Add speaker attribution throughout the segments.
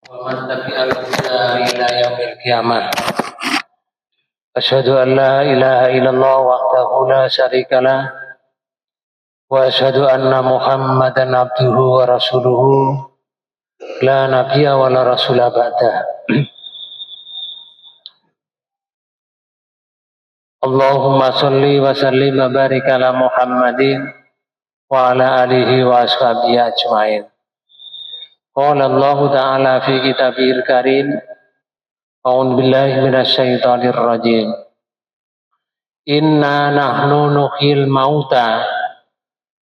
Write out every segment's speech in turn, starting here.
Speaker 1: ومن تبع الهدى إلى يوم القيامة. أشهد أن لا إله إلا الله وحده لا شريك له وأشهد أن محمدا عبده ورسوله لا نبي ولا رسول بعده. Allahumma salli wa sallim wa barik ala Muhammadin wa ala alihi wa ashabihi ajma'in. Qala Allah Ta'ala fi kitabihil karim. A'udzu billahi minasyaitonir rajim. Inna nahnu nuhyil mauta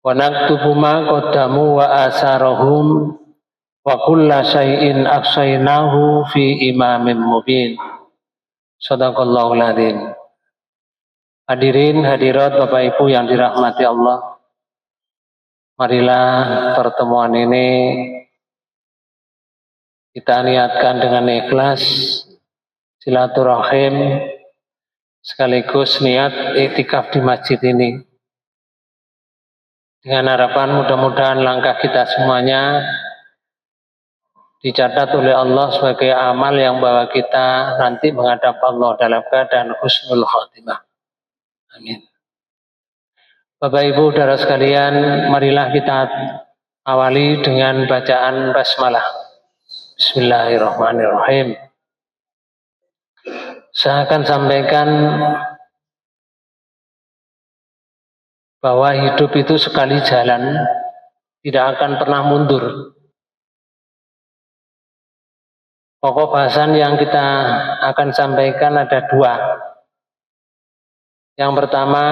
Speaker 1: wa naktubu ma qaddamu wa asarahum wa kulla syai'in ahsaynahu fi imamin mubin. Shadaqallahul adzim. Hadirin hadirat Bapak Ibu yang dirahmati Allah, marilah pertemuan ini kita niatkan dengan ikhlas silaturahim sekaligus niat iktikaf di masjid ini, dengan harapan mudah-mudahan langkah kita semuanya dicatat oleh Allah sebagai amal yang bawa kita nanti menghadap Allah dalam keadaan husnul khotimah. Amin. Bapak Ibu saudara sekalian, marilah kita awali dengan bacaan basmalah. Bismillahirrahmanirrahim. Saya akan sampaikan bahwa hidup itu sekali jalan, tidak akan pernah mundur. Pokok bahasan yang kita akan sampaikan ada dua. Yang pertama,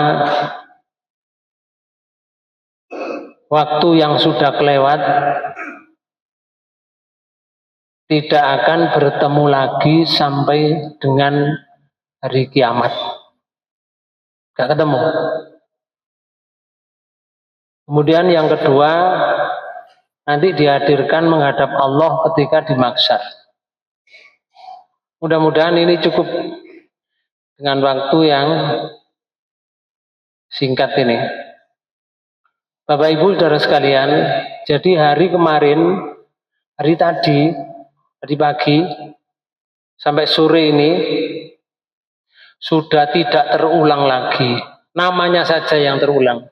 Speaker 1: waktu yang sudah kelewat tidak akan bertemu lagi sampai dengan hari kiamat. Gak ketemu. Kemudian yang kedua, nanti dihadirkan menghadap Allah ketika di mahsyar. Mudah-mudahan ini cukup dengan waktu yang singkat ini. Bapak Ibu saudara sekalian, jadi hari kemarin, hari tadi, tadi pagi sampai sore ini sudah tidak terulang lagi. Namanya saja yang terulang.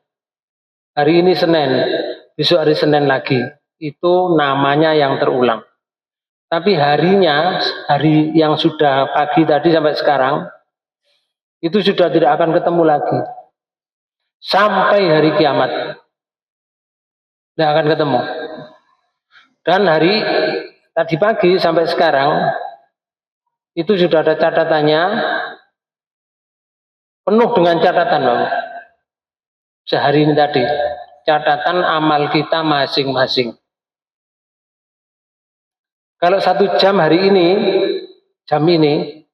Speaker 1: Hari ini Senin, besok hari Senin lagi. Itu namanya yang terulang. Tapi harinya, hari yang sudah pagi tadi sampai sekarang, itu sudah tidak akan ketemu lagi. Sampai hari kiamat. Tidak akan ketemu. Dan hari tadi pagi sampai sekarang itu sudah ada catatannya, penuh dengan catatan, Bapak. Sehari ini tadi catatan amal kita masing-masing. Kalau 1 jam hari ini, jam ini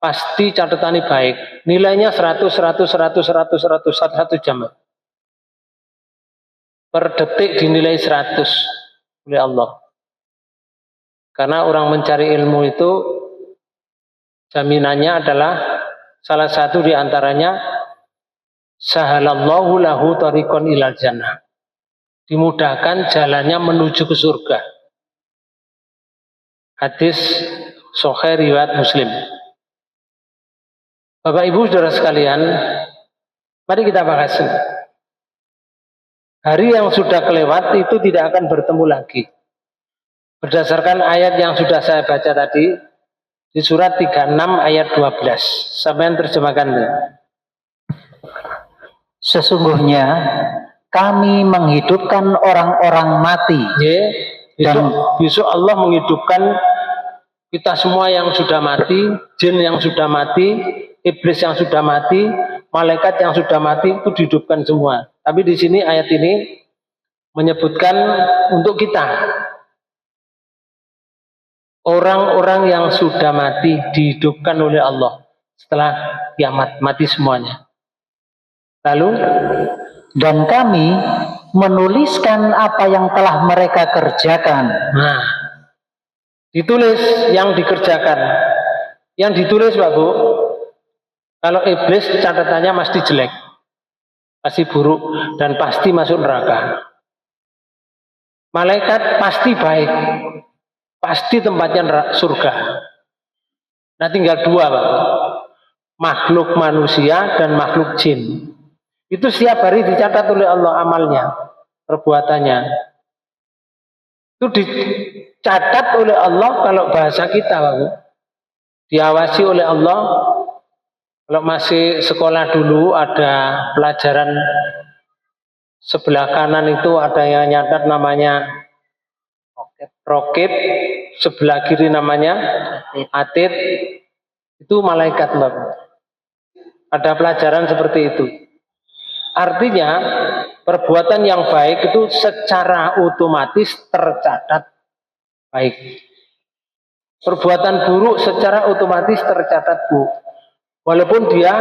Speaker 1: pasti catatannya baik. Nilainya 100 1 jam. Per detik dinilai 100 oleh Allah. Karena orang mencari ilmu itu jaminannya adalah salah satu di antaranya sahalallahu lahu tariqan ilal jannah. Dimudahkan jalannya menuju ke surga. Hadis Sahih riwayat Muslim. Bapak Ibu saudara sekalian, mari kita bahas. Hari yang sudah kelewat itu tidak akan bertemu lagi. Berdasarkan ayat yang sudah saya baca tadi, di surat 36 ayat 12. Sampai terjemahkan.
Speaker 2: Sesungguhnya kami menghidupkan orang-orang mati.
Speaker 1: Besok Allah menghidupkan kita semua yang sudah mati, jin yang sudah mati, iblis yang sudah mati, malaikat yang sudah mati itu dihidupkan semua. Tapi di sini ayat ini menyebutkan untuk kita. Orang-orang yang sudah mati dihidupkan oleh Allah setelah kiamat, mati semuanya. Lalu,
Speaker 2: dan kami menuliskan apa yang telah mereka kerjakan.
Speaker 1: Nah, ditulis yang dikerjakan. Yang ditulis, Pak Bu, kalau iblis catatannya pasti jelek, pasti buruk, dan pasti masuk neraka. Malaikat pasti baik, pasti tempatnya surga. Nah tinggal dua, Pak. Makhluk manusia dan makhluk jin. Itu setiap hari dicatat oleh Allah amalnya, perbuatannya. Itu dicatat oleh Allah kalau bahasa kita, Pak. Diawasi oleh Allah. Kalau masih sekolah dulu ada pelajaran sebelah kanan itu ada yang nyatat namanya rokib, sebelah kiri namanya atid, itu malaikat, Mbak. Ada pelajaran seperti itu. Artinya perbuatan yang baik itu secara otomatis tercatat baik. Perbuatan buruk secara otomatis tercatat buruk. Walaupun dia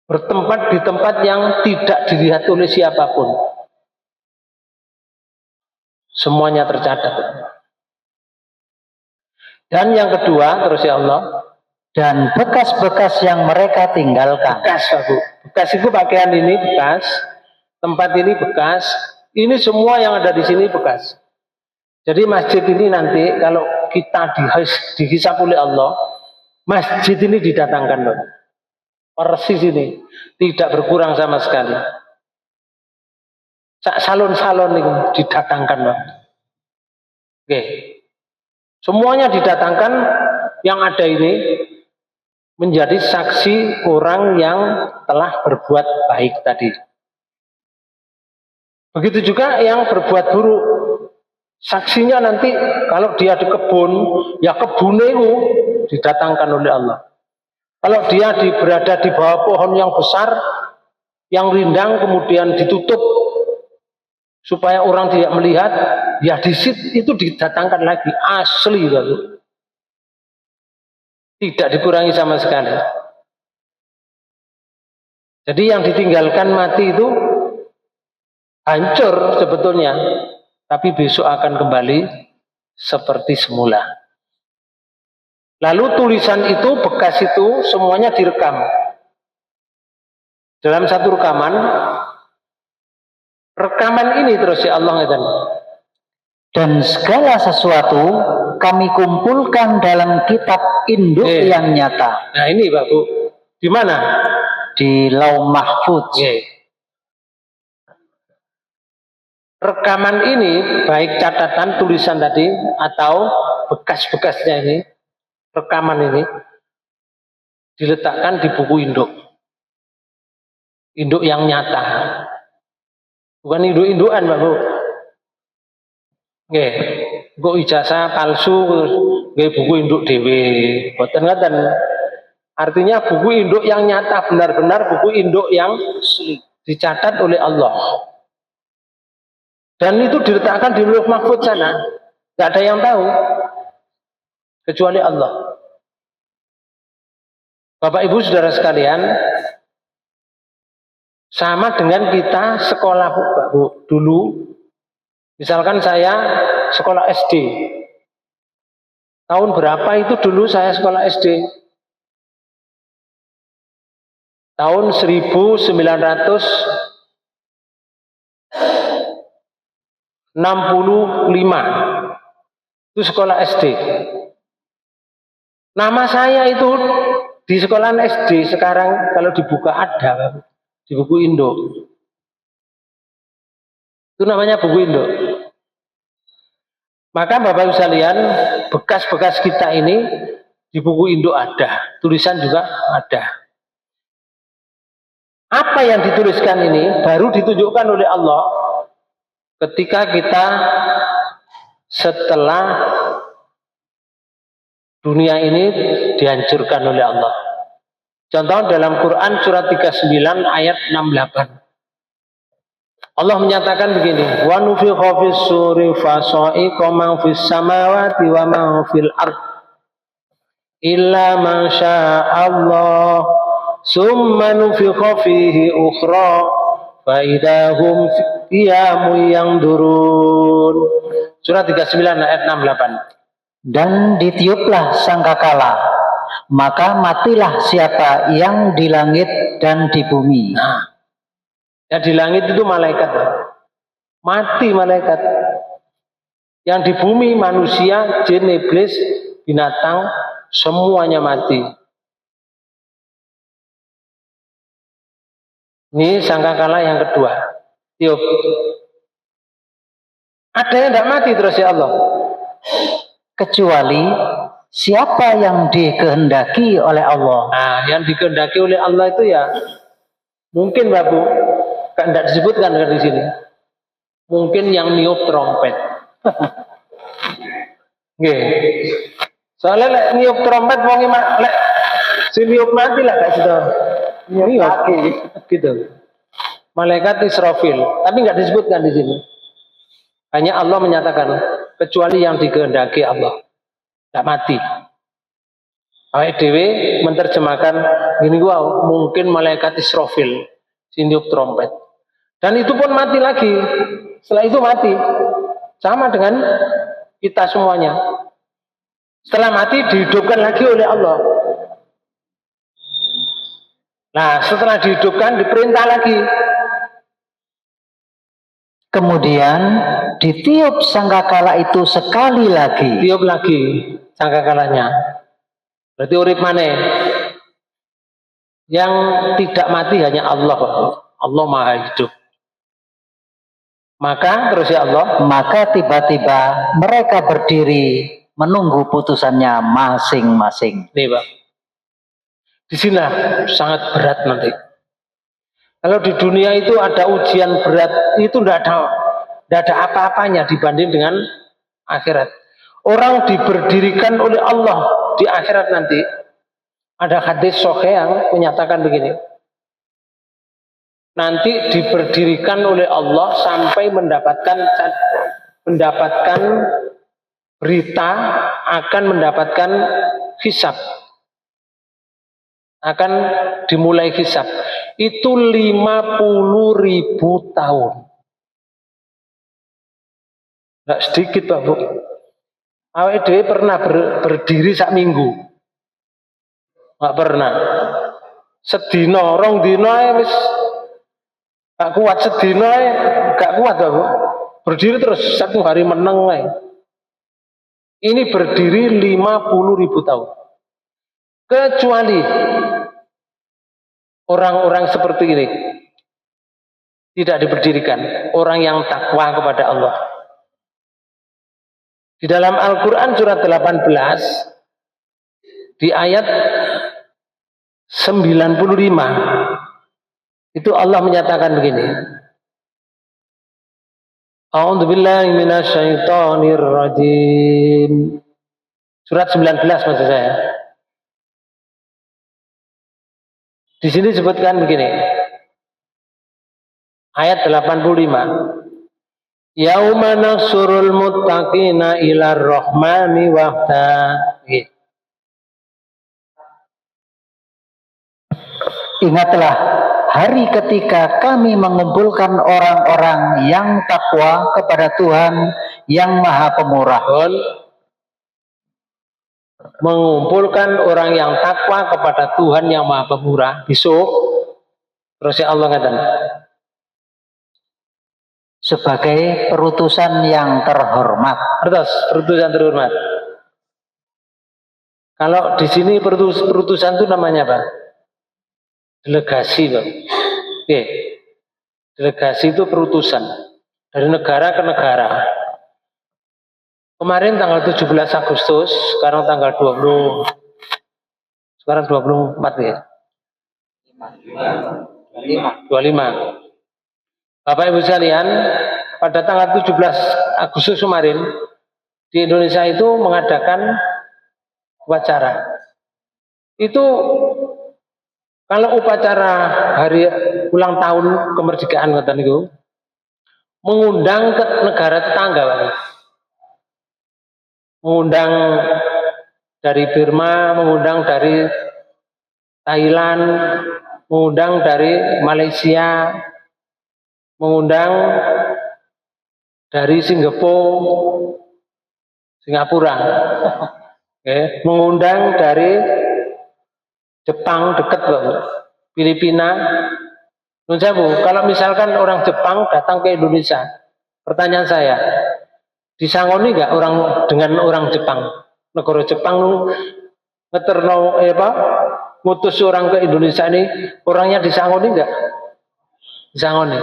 Speaker 1: bertempat di tempat yang tidak dilihat oleh siapapun. Semuanya tercatat. Dan yang kedua, terus ya Allah,
Speaker 2: dan bekas-bekas yang mereka tinggalkan.
Speaker 1: Bekas, Bu. Bekas itu pakaian ini bekas, tempat ini bekas, ini semua yang ada di sini bekas. Jadi masjid ini nanti kalau kita dihisap oleh Allah, masjid ini didatangkan, Pak. Persis ini, tidak berkurang sama sekali. Salon-salon itu didatangkan, Pak. Oke. Semuanya didatangkan yang ada ini menjadi saksi orang yang telah berbuat baik tadi. Begitu juga yang berbuat buruk. Saksinya nanti kalau dia di kebun, ya kebunnya itu didatangkan oleh Allah. Kalau dia berada di bawah pohon yang besar, yang rindang kemudian ditutup supaya orang tidak melihat, ya di situ itu didatangkan lagi asli, lalu tidak dikurangi sama sekali. Jadi yang ditinggalkan mati itu hancur sebetulnya, tapi besok akan kembali seperti semula. Lalu tulisan itu, bekas itu semuanya direkam dalam satu rekaman. Rekaman ini terus ya Allah ngeten.
Speaker 2: Dan segala sesuatu kami kumpulkan dalam kitab induk yang nyata.
Speaker 1: Nah ini Pak Bu, di mana?
Speaker 2: Di Lauh Mahfudz.
Speaker 1: Rekaman ini baik catatan tulisan tadi atau bekas-bekasnya ini, rekaman ini diletakkan di buku induk. Induk yang nyata. Bukan induk-indukan, Pak Bu. Nggih, kok ijazah palsu nggih buku induk dhewe. Boten ngoten. Artinya buku induk yang nyata, benar-benar buku induk yang dicatat oleh Allah. Dan itu diletakkan di Lauh Mahfudz sana. Tidak ada yang tahu kecuali Allah. Bapak Ibu Saudara sekalian, sama dengan kita sekolah Bu, dulu. Misalkan saya sekolah SD. Tahun berapa itu dulu saya sekolah SD? Tahun 1965. Itu sekolah SD. Nama saya itu di sekolah SD sekarang kalau dibuka ada di buku induk. Itu namanya buku induk. Maka Bapak Ibu sekalian, bekas-bekas kita ini di buku induk ada, tulisan juga ada. Apa yang dituliskan ini baru ditunjukkan oleh Allah ketika kita setelah dunia ini dihancurkan oleh Allah. Contoh dalam Quran surat 39 ayat 68. Allah menyatakan begini, wa nufikha fis suri fasa'iqa man fis samawati wa man fil ard illa man syaa Allah summa nufikha fihi ukhra fa idahum qiyamun yanzurun. Surat 39 ayat 68.
Speaker 2: Dan ditiuplah sangkakala, maka matilah siapa yang di langit dan di bumi.
Speaker 1: Nah, Ya di langit itu malaikat. Mati malaikat. Yang di bumi manusia, jin, iblis, binatang, semuanya mati. Ini sangkakala yang kedua. Tiup. Ada yang tidak mati terus ya Allah.
Speaker 2: Kecuali siapa yang dikehendaki oleh Allah.
Speaker 1: Nah, yang dikehendaki oleh Allah itu ya mungkin Bapak Bu, kan tidak disebutkan di sini. Mungkin yang niup trompet. Nggih. Soalnya lek niup trompet wong lek si niup mati lah gak situ. Niup gitu. Malaikat Israfil, tapi nggak disebutkan di sini. Hanya Allah menyatakan kecuali yang dikehendaki Allah. Tidak mati. Awake dhewe menerjemahkan gini gua mungkin malaikat Israfil si niup trompet. Dan itu pun mati lagi. Setelah itu mati. Sama dengan kita semuanya. Setelah mati dihidupkan lagi oleh Allah. Nah, setelah dihidupkan diperintah lagi.
Speaker 2: Kemudian ditiup sangkakala itu sekali lagi.
Speaker 1: Tiup lagi sangkakalanya. Berarti urip maneh. Yang tidak mati hanya Allah. Allah Maha Hidup. Maka terus ya Allah.
Speaker 2: Maka tiba-tiba mereka berdiri menunggu putusannya masing-masing.
Speaker 1: Nih Pak. Di sini sangat berat nanti. Kalau di dunia itu ada ujian berat, itu tidak ada apa-apanya dibanding dengan akhirat. Orang diberdirikan oleh Allah di akhirat nanti. Ada hadis sahih yang menyatakan begini. Nanti diberdirikan oleh Allah sampai mendapatkan berita akan mendapatkan hisab. Akan dimulai hisab. Itu 50.000 tahun. Nggak sedikit Pak Bu. Awake dhewe pernah berdiri sak minggu? Nggak pernah. Sedina, rong dina wis gak kuat, sedina gak kuat Pak Bu. Berdiri terus 1 hari meneng ae. Ini berdiri 50.000 tahun. Kecuali orang-orang seperti ini tidak diberdirikan, orang yang takwa kepada Allah. Di dalam Al-Quran surat 18 di ayat 95 itu Allah menyatakan begini. A'udzubillahi minasyaitonir rajim. Surat 19 maksud saya. Di sini disebutkan begini. Ayat 85. Yauma nahsyurul muttaqina ilar rahmani wahda.
Speaker 2: Ingatlah hari ketika kami mengumpulkan orang-orang yang takwa kepada Tuhan yang Maha Pemurah.
Speaker 1: Mengumpulkan orang yang takwa kepada Tuhan yang Maha Pemurah besok. Terus ya Allah katakan
Speaker 2: sebagai perutusan yang terhormat.
Speaker 1: Terus perutusan terhormat. Kalau di sini perutusan itu namanya apa? Delegasi, Bang. Oke. Delegasi itu perutusan dari negara ke negara. Kemarin tanggal 17 Agustus, sekarang tanggal 20. Sekarang 24 ya. 25. Bapak Ibu sekalian, pada tanggal 17 Agustus kemarin di Indonesia itu mengadakan upacara. Itu kalau upacara hari ulang tahun kemerdekaan ngoten niku mengundang ke negara tetangga, Pak. Mengundang dari Burma, mengundang dari Thailand, mengundang dari Malaysia, mengundang dari Singapura, mengundang dari Jepang dekat, Filipina, Nun sewu, kalau misalkan orang Jepang datang ke Indonesia, pertanyaan saya, disangoni nggak orang dengan orang Jepang? Negara Jepang ngeterno ngutus orang ke Indonesia ini, orangnya disangoni nggak? Disangoni.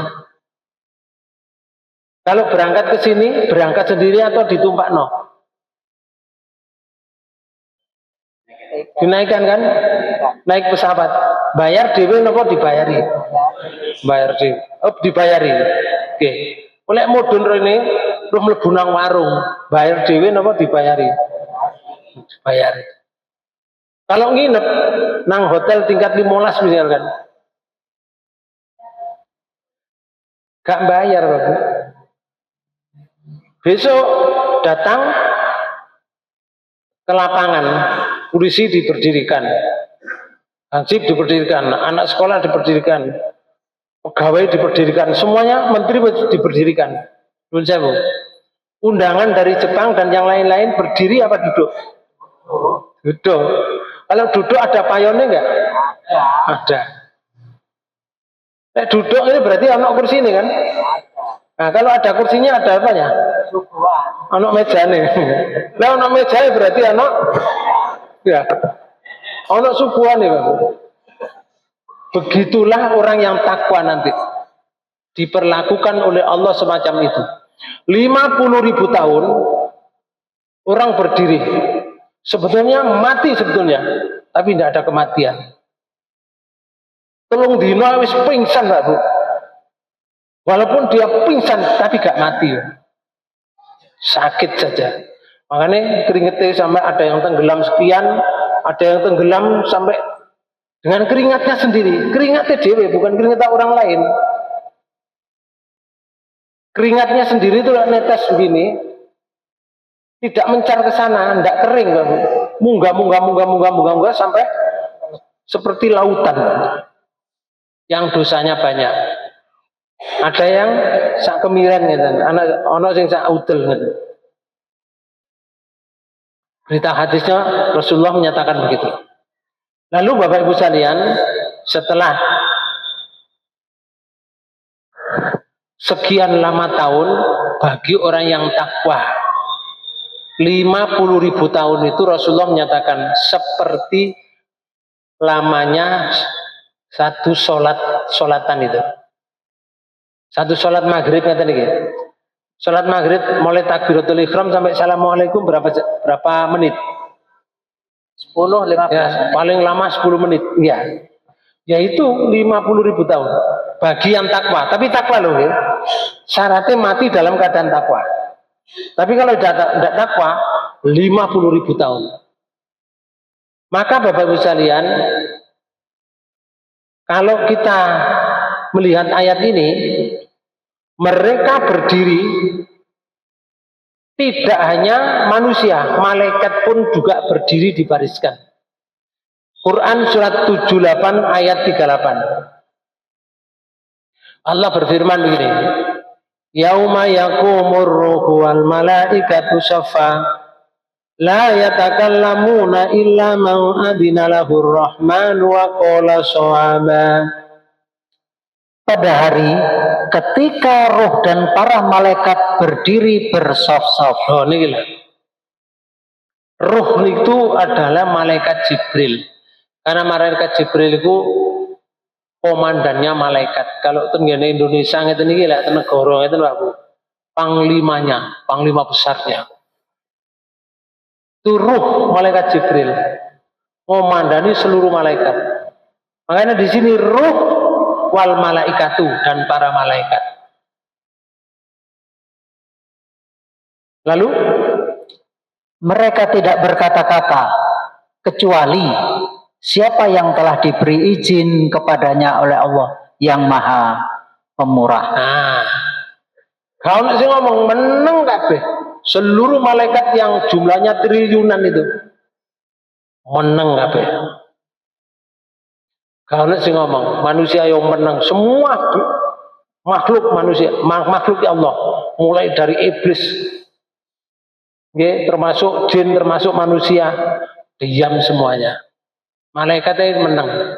Speaker 1: Kalau berangkat ke sini, berangkat sendiri atau ditumpak no? Dinaikkan kan? Naik pesawat. Bayar dewe nopo dibayari? Bayar dewe. Oh, dibayari. Oke. Oleh mudun rene terus mlebu nang warung, bayar dewe nopo dibayari? Dibayari. Kalau nginep nang hotel tingkat 15 misalkan, gak bayar, Bapak. Besok datang ke lapangan, polisi diberdirikan, hansip diberdirikan, anak sekolah diberdirikan, pegawai diberdirikan, semuanya menteri diberdirikan. Undangan dari Jepang dan yang lain-lain berdiri apa duduk? Duduk. Kalau duduk ada payonnya enggak? Ada. Duduk ini berarti anak kursi ini kan? Nah, kalau ada kursinya ada apanya? Anak meja nih. Nah, anak meja berarti anak ya. Anak subuhan nih, Bapak. Begitulah orang yang takwa nanti. Diperlakukan oleh Allah semacam itu. 50.000 tahun orang berdiri. Sebetulnya mati sebetulnya, tapi tidak ada kematian. Telung dino wis pingsan, Pak Bu. Walaupun dia pingsan tapi gak mati. Sakit saja. Makanya keringetnya sampai ada yang tenggelam sekian, ada yang tenggelam sampai dengan keringatnya sendiri. Keringatnya dewe, bukan keringat orang lain. Keringatnya sendiri itu netes begini, tidak mencar ke sana, tidak kering, munggah sampai seperti lautan. Yang dosanya banyak. Ada yang sak kemiren gitu, ana sing sak udel gitu. Berita hadisnya Rasulullah menyatakan begitu. Lalu Bapak Ibu sekalian, setelah sekian lama tahun bagi orang yang takwa, 50.000 tahun itu Rasulullah menyatakan seperti lamanya satu solatan itu. Satu sholat maghrib kata nih. Sholat maghrib mulai takbiratul ihram sampai assalamualaikum berapa menit?
Speaker 2: 10-15.
Speaker 1: Ya, paling lama 10 menit. Ya. Yaitu 50.000 tahun bagi yang takwa. Tapi takwa loh ya. Syaratnya mati dalam keadaan takwa. Tapi kalau tidak takwa 50.000 tahun. Maka Bapak Ibu sekalian, kalau kita melihat ayat ini, mereka berdiri tidak hanya manusia, malaikat pun juga berdiri dibariskan. Quran surat 78 ayat 38. Allah berfirman begini, Yauma yaqumur ruhu wal malaikatu saffa la yatakallamuna illa man adina lahur rahman wa qala shawaba. Pada hari ketika roh dan para malaikat berdiri bersaf-saf. Oh, ini gila. Roh itu adalah malaikat Jibril. Karena malaikat Jibril itu komandannya malaikat. Kalau tenggene Indonesia ngeten iki lek negara ngeten Pak Bu. Panglimanya, panglima besarnya. Itu roh malaikat Jibril. Komandani seluruh malaikat. Makanya di sini roh wal malaikatu dan para malaikat. Lalu mereka tidak berkata-kata kecuali siapa yang telah diberi izin kepadanya oleh Allah yang Maha Pemurah. Nah, kalau sih ngomong meneng kabeh, seluruh malaikat yang jumlahnya triliunan itu meneng kabeh. Kalau sih ngomong manusia yang menang, semua makhluk manusia, makhluk ya Allah, mulai dari iblis, termasuk jin, termasuk manusia, diam semuanya. Malaikatnya menang.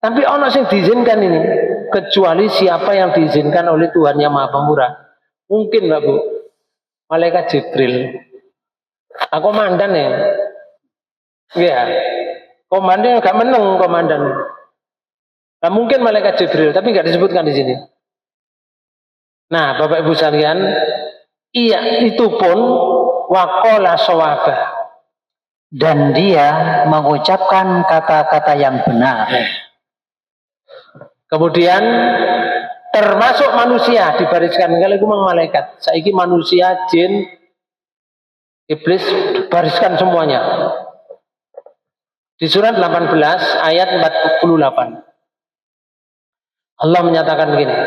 Speaker 1: Tapi ono sing diizinkan ini, kecuali siapa yang diizinkan oleh Tuhan yang Maha Pemurah. Mungkin Mbak Bu, malaikat Jibril. Aku komandan ya. Iya. Komandan gak meneng komandan. Nah, mungkin malaikat Jibril, tapi nggak disebutkan di sini. Nah, Bapak Ibu sekalian, iya itu pun waqala shawaba.
Speaker 2: Dan dia mengucapkan kata-kata yang benar.
Speaker 1: Kemudian termasuk manusia dibariskan. Kalau itu memang malaikat. Saiki manusia, jin, iblis dibariskan semuanya. Di surat 18 ayat 48. Allah menyatakan begini.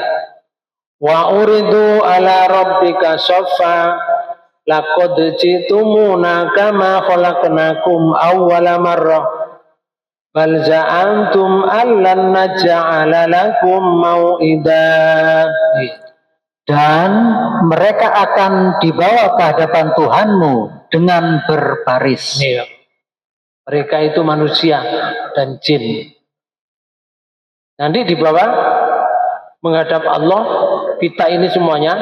Speaker 1: Wa uridu ala rabbika shaffa laqad jitumuna kama khalaqnakum awwala marrah bal za'antum allan naj'ala lakum mau'ida.
Speaker 2: Dan mereka akan dibawa ke hadapan Tuhanmu dengan berbaris.
Speaker 1: Mereka itu manusia dan jin. Nanti dibawa menghadap Allah, kita ini semuanya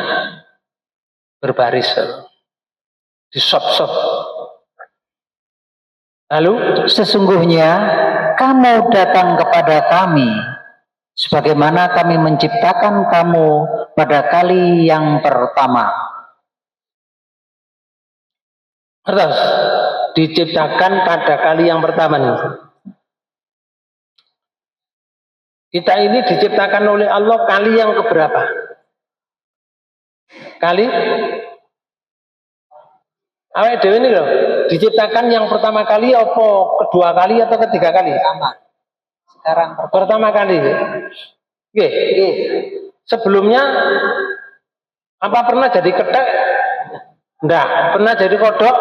Speaker 1: berbaris di sop-sop. Lalu
Speaker 2: sesungguhnya kamu datang kepada kami sebagaimana kami menciptakan kamu pada kali yang pertama.
Speaker 1: Terus diciptakan pada kali yang pertama nih. Kita ini diciptakan oleh Allah kali yang keberapa? Kali? Awake dhewe ini loh, diciptakan yang pertama kali apa kedua kali atau ketiga kali?
Speaker 2: Sekarang
Speaker 1: pertama kali. Oke. Sebelumnya apa pernah jadi ketek? Enggak. Pernah jadi kodok?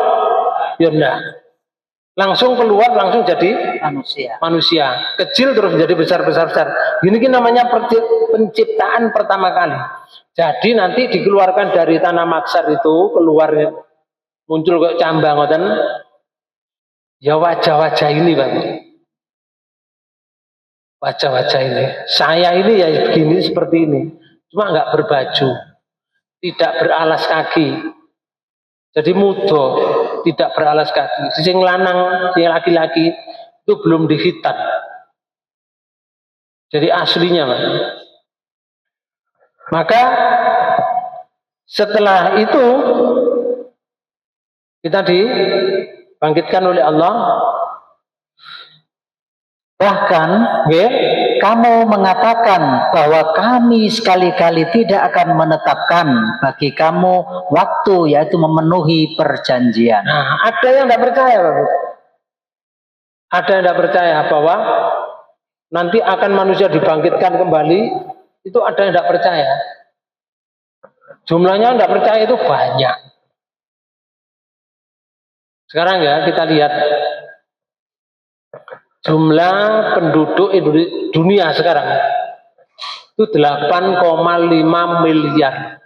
Speaker 1: Ya enggak. Langsung keluar, langsung jadi manusia. Kecil terus menjadi besar. Ini namanya penciptaan pertama kali. Jadi nanti dikeluarkan dari tanah maksar itu, keluar muncul kok cambang ngoten. Ya wajah-wajah ini, Bang. Wajah-wajah ini. Saya ini ya begini seperti ini. Cuma enggak berbaju. Tidak beralas kaki. Jadi mudo, tidak beralas kaki. Sing lanang, sing laki-laki itu belum dihitan. Jadi aslinya, Mas. Maka setelah itu kita dibangkitkan oleh Allah.
Speaker 2: Bahkan kamu mengatakan bahwa kami sekali-kali tidak akan menetapkan bagi kamu waktu, yaitu memenuhi perjanjian.
Speaker 1: Nah, ada yang tidak percaya, Bapak. Ada yang tidak percaya bahwa nanti akan manusia dibangkitkan kembali. Itu ada yang tidak percaya. Jumlahnya tidak percaya itu banyak. Sekarang ya kita lihat jumlah penduduk dunia sekarang itu 8,5 miliar.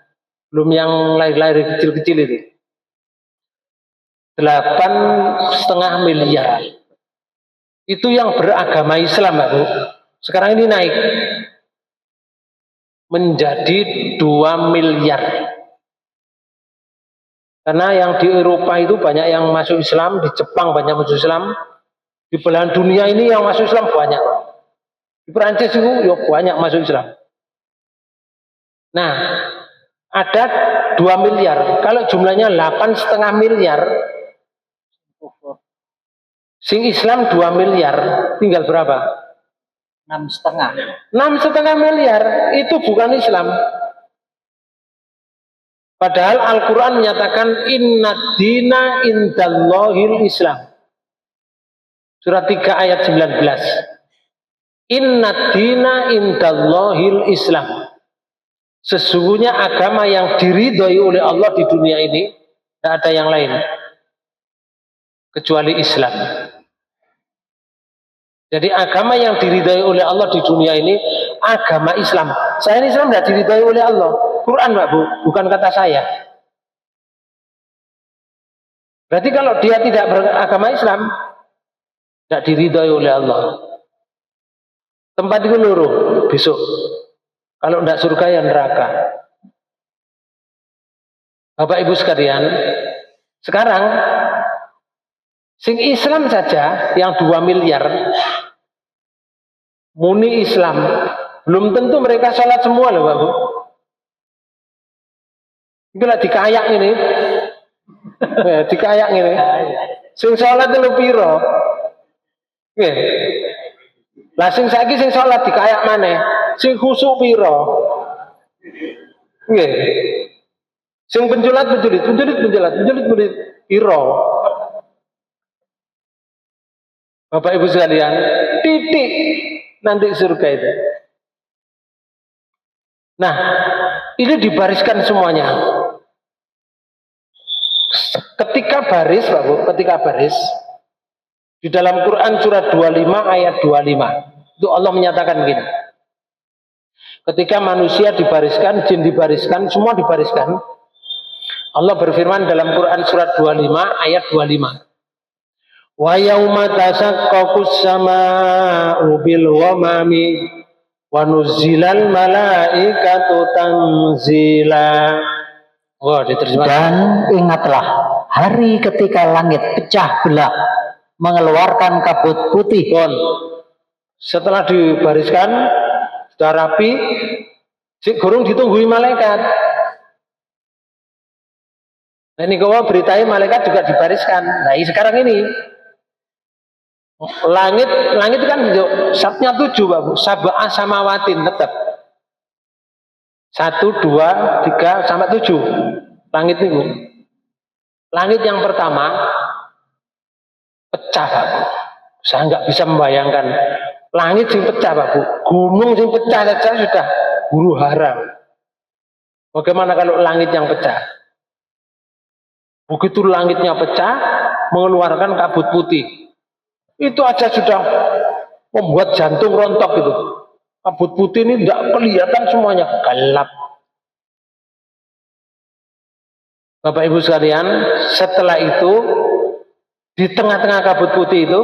Speaker 1: Belum yang lahir-lahir kecil-kecil itu. 8,5 miliar. Itu yang beragama Islam, Mbak Bu. Sekarang ini naik menjadi 2 miliar. Karena yang di Eropa itu banyak yang masuk Islam, di Jepang banyak masuk Islam. Di belahan dunia ini yang masuk Islam banyak. Di Perancis itu ya banyak masuk Islam. Nah, ada 2 miliar. Kalau jumlahnya 8,5 miliar, sing Islam 2 miliar, tinggal berapa?
Speaker 2: 6,5.
Speaker 1: 6,5 miliar itu bukan Islam. Padahal Al-Quran menyatakan inna dina indallahil Islam. Surat 3 ayat 19. Inna dina indallahil Islam. Sesungguhnya agama yang diridhoi oleh Allah di dunia ini tidak ada yang lain kecuali Islam. Jadi agama yang diridhoi oleh Allah di dunia ini agama Islam. Saya ini Islam tidak diridhoi oleh Allah. Quran, Mbak Bu, bukan kata saya. Berarti kalau dia tidak beragama Islam tidak diridhoi oleh Allah. Tempat itu loro besok. Kalau tidak surga ya neraka. Bapak Ibu sekalian, sekarang sing Islam saja yang 2 miliar muni Islam, belum tentu mereka sholat semua loh Bapak. Itulah dikayak ini. Dikayak ini. Sing sholat itu piro? Nggih. Lah sing saiki sing sholat dikayak maneh? Sing khusuk piro? Nggih. Sing penjulat piro? Bapak Ibu sekalian, titik nanti surga itu. Nah, ini dibariskan semuanya. Ketika baris, Pak Bu, ketika baris di dalam Quran surat 25 ayat 25 itu Allah menyatakan begini. Ketika manusia dibariskan, jin dibariskan, semua dibariskan. Allah berfirman dalam Quran surat 25 ayat 25. Wa yauma tashaqqaqus samaa'u bil ghamami wa nuzzilal malaikatu tanzila. Oh, diterjemahkan.
Speaker 2: Dan ingatlah hari ketika langit pecah belah mengeluarkan kabut putih.
Speaker 1: Setelah dibariskan sudah rapi, si gurung ditunggui malaikat. Nah ini kalau beritain malaikat juga dibariskan. Nah sekarang ini langit kan sabnya 7 Bapak, sab'a samawatin tetap 1, 2, 3 sampai 7 langit itu. Langit yang pertama pecah Bapak. Saya nggak bisa membayangkan langit yang pecah Bapak. Gunung yang pecah saja sudah huru hara. Bagaimana kalau langit yang pecah? Begitu langitnya pecah, mengeluarkan kabut putih. Itu aja sudah membuat jantung rontok itu. Kabut putih ini tidak kelihatan semuanya, gelap. Bapak Ibu sekalian, setelah itu di tengah-tengah kabut putih itu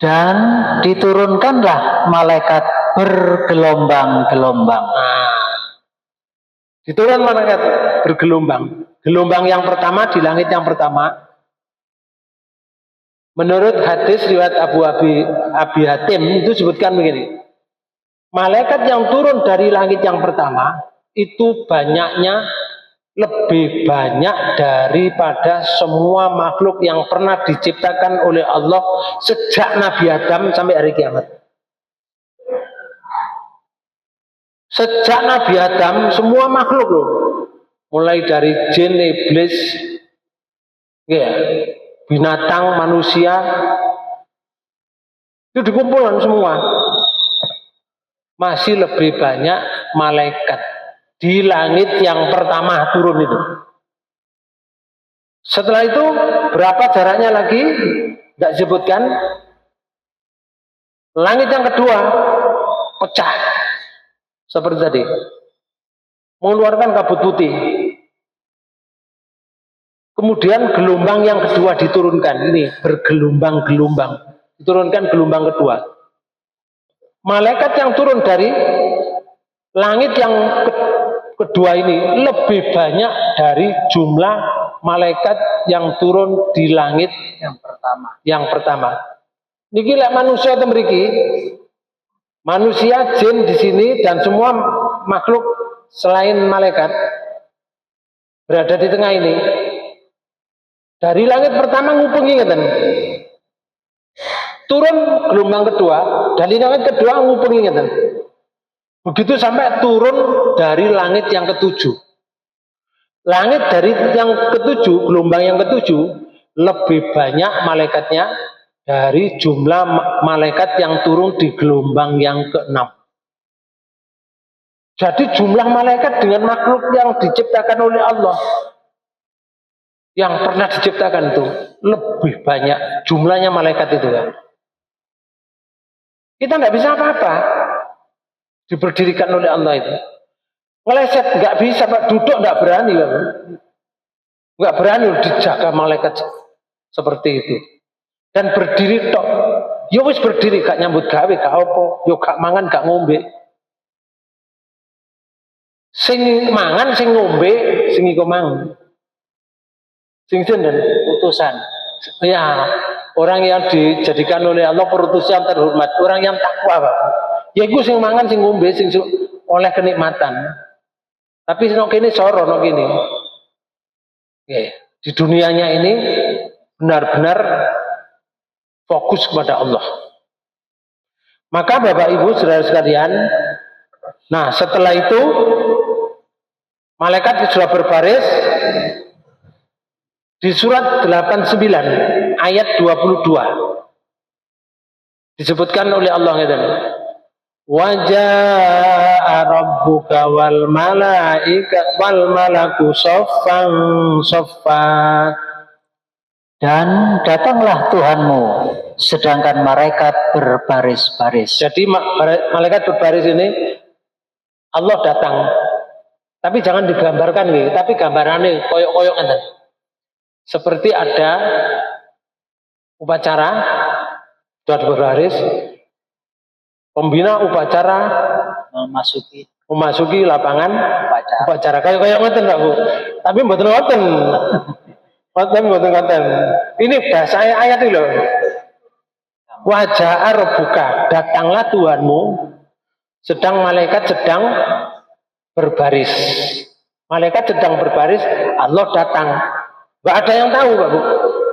Speaker 2: dan diturunkanlah malaikat bergelombang-gelombang.
Speaker 1: Diturun malaikat bergelombang. Gelombang yang pertama di langit yang pertama, menurut hadis riwayat Abi Hatim itu sebutkan begini. Malaikat yang turun dari langit yang pertama itu banyaknya lebih banyak daripada semua makhluk yang pernah diciptakan oleh Allah sejak Nabi Adam sampai hari kiamat. Sejak Nabi Adam semua makhluk loh. Mulai dari jin, iblis, ya, binatang, manusia, itu dikumpulkan semua. Masih lebih banyak malaikat di langit yang pertama turun itu. Setelah itu berapa jaraknya lagi? Tidak disebutkan. Langit yang kedua pecah seperti tadi, mengeluarkan kabut putih. Kemudian gelombang yang kedua diturunkan, ini bergelombang-gelombang, diturunkan gelombang kedua. Malaikat yang turun dari langit yang kedua ini lebih banyak dari jumlah malaikat yang turun di langit yang pertama. Niki lek manusia atau mriki, manusia, jin di sini dan semua makhluk selain malaikat berada di tengah ini. Dari langit pertama ngupengi ngeten. Turun gelombang kedua, dari langit kedua ngupengi ngeten. Begitu sampai turun dari langit yang ketujuh. Langit dari yang ketujuh, gelombang yang ketujuh lebih banyak malaikatnya dari jumlah malaikat yang turun di gelombang yang keenam. Jadi jumlah malaikat dengan makhluk yang diciptakan oleh Allah yang pernah diciptakan itu lebih banyak jumlahnya malaikat itu kan. Kita nggak bisa apa-apa diberdirikan oleh Allah itu. Ngeleset nggak bisa Pak, duduk nggak berani Pak. Nggak berani dijaga malaikat seperti itu. Dan berdiri tok Ya wis berdiri gak nyambut gawe gak apa, yo gak mangan gak ngombe. Sing mangan sing ngombe sing iku mang. Sing sinten utusan. Ya, orang yang dijadikan oleh Allah perutusan terhormat, orang yang takwa, Pak. Ya iku sing mangan sing ngombe sing oleh kenikmatan. Tapi nek kene soro nek kene. Oke, di dunianya ini benar-benar fokus kepada Allah. Maka Bapak Ibu saudara sekalian, nah setelah itu malaikat sudah berbaris di surat 89 ayat 22 disebutkan oleh Allah ngeten. Wajaa rabbuka wal malaku saffan saffa.
Speaker 2: Dan datanglah Tuhanmu, sedangkan malaikat berbaris-baris.
Speaker 1: Jadi malaikat berbaris ini Allah datang. Tapi jangan digambarkan nih, tapi gambarannya koyok-koyok kan. Seperti ada upacara sudah berbaris, pembina upacara memasuki lapangan upacara. Kayak ngoten Pak Bu. Tapi mboten ngoten. Ini bahasa ayat itu loh. Wajah rabbuka, datanglah Tuhanmu, sedang malaikat sedang berbaris. Malaikat sedang berbaris, Allah datang. Gak ada yang tahu, Pak Bu.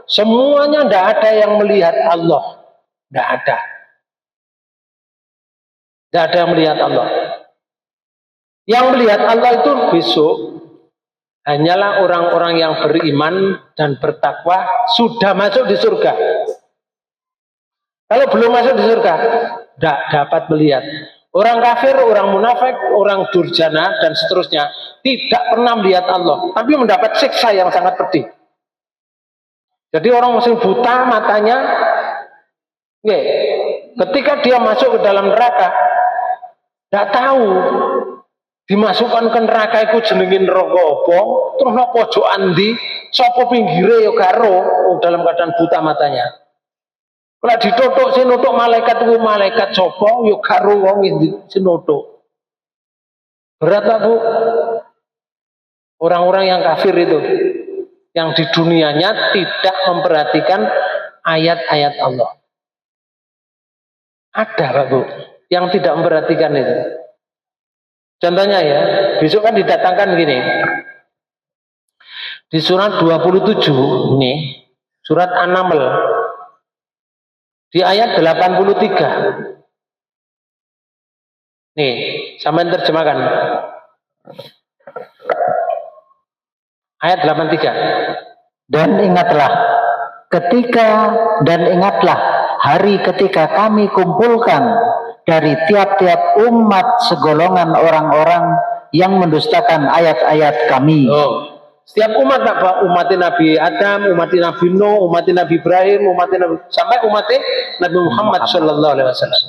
Speaker 1: Semuanya tidak ada yang melihat Allah. Tidak ada. Tidak ada yang melihat Allah. Yang melihat Allah itu besok hanyalah orang-orang yang beriman dan bertakwa sudah masuk di surga. Kalau belum masuk di surga, tidak dapat melihat. Orang kafir, orang munafik, orang durjana dan seterusnya tidak pernah melihat Allah, tapi mendapat siksa yang sangat pedih. Jadi orang yang buta matanya, ketika dia masuk ke dalam neraka, tidak tahu dimasukkan ke neraka itu jenengin neraka apa, terus no pojokan ndi, sapa pinggire ya karo dalam keadaan buta matanya. Kalau ditutuk sinutuk malaikat itu malaikat sapa ya karo wong sinutuk. Berat Pak Bu. Orang-orang yang kafir itu, yang di dunianya tidak memperhatikan ayat-ayat Allah. Ada Pak Bu, yang tidak memperhatikan itu. Contohnya ya, besok kan didatangkan gini. Di surat 27 ini, surat An-Naml, di ayat 83. Nih, sampai terjemahkan. Ayat 83.
Speaker 2: Dan ingatlah hari ketika kami kumpulkan dari tiap-tiap umat segolongan orang-orang yang mendustakan ayat-ayat kami.
Speaker 1: Setiap umat Pak, umat Nabi Adam, umat Nabi Nuh, umat Nabi Ibrahim, sampai umat Nabi Muhammad sallallahu alaihi wasallam.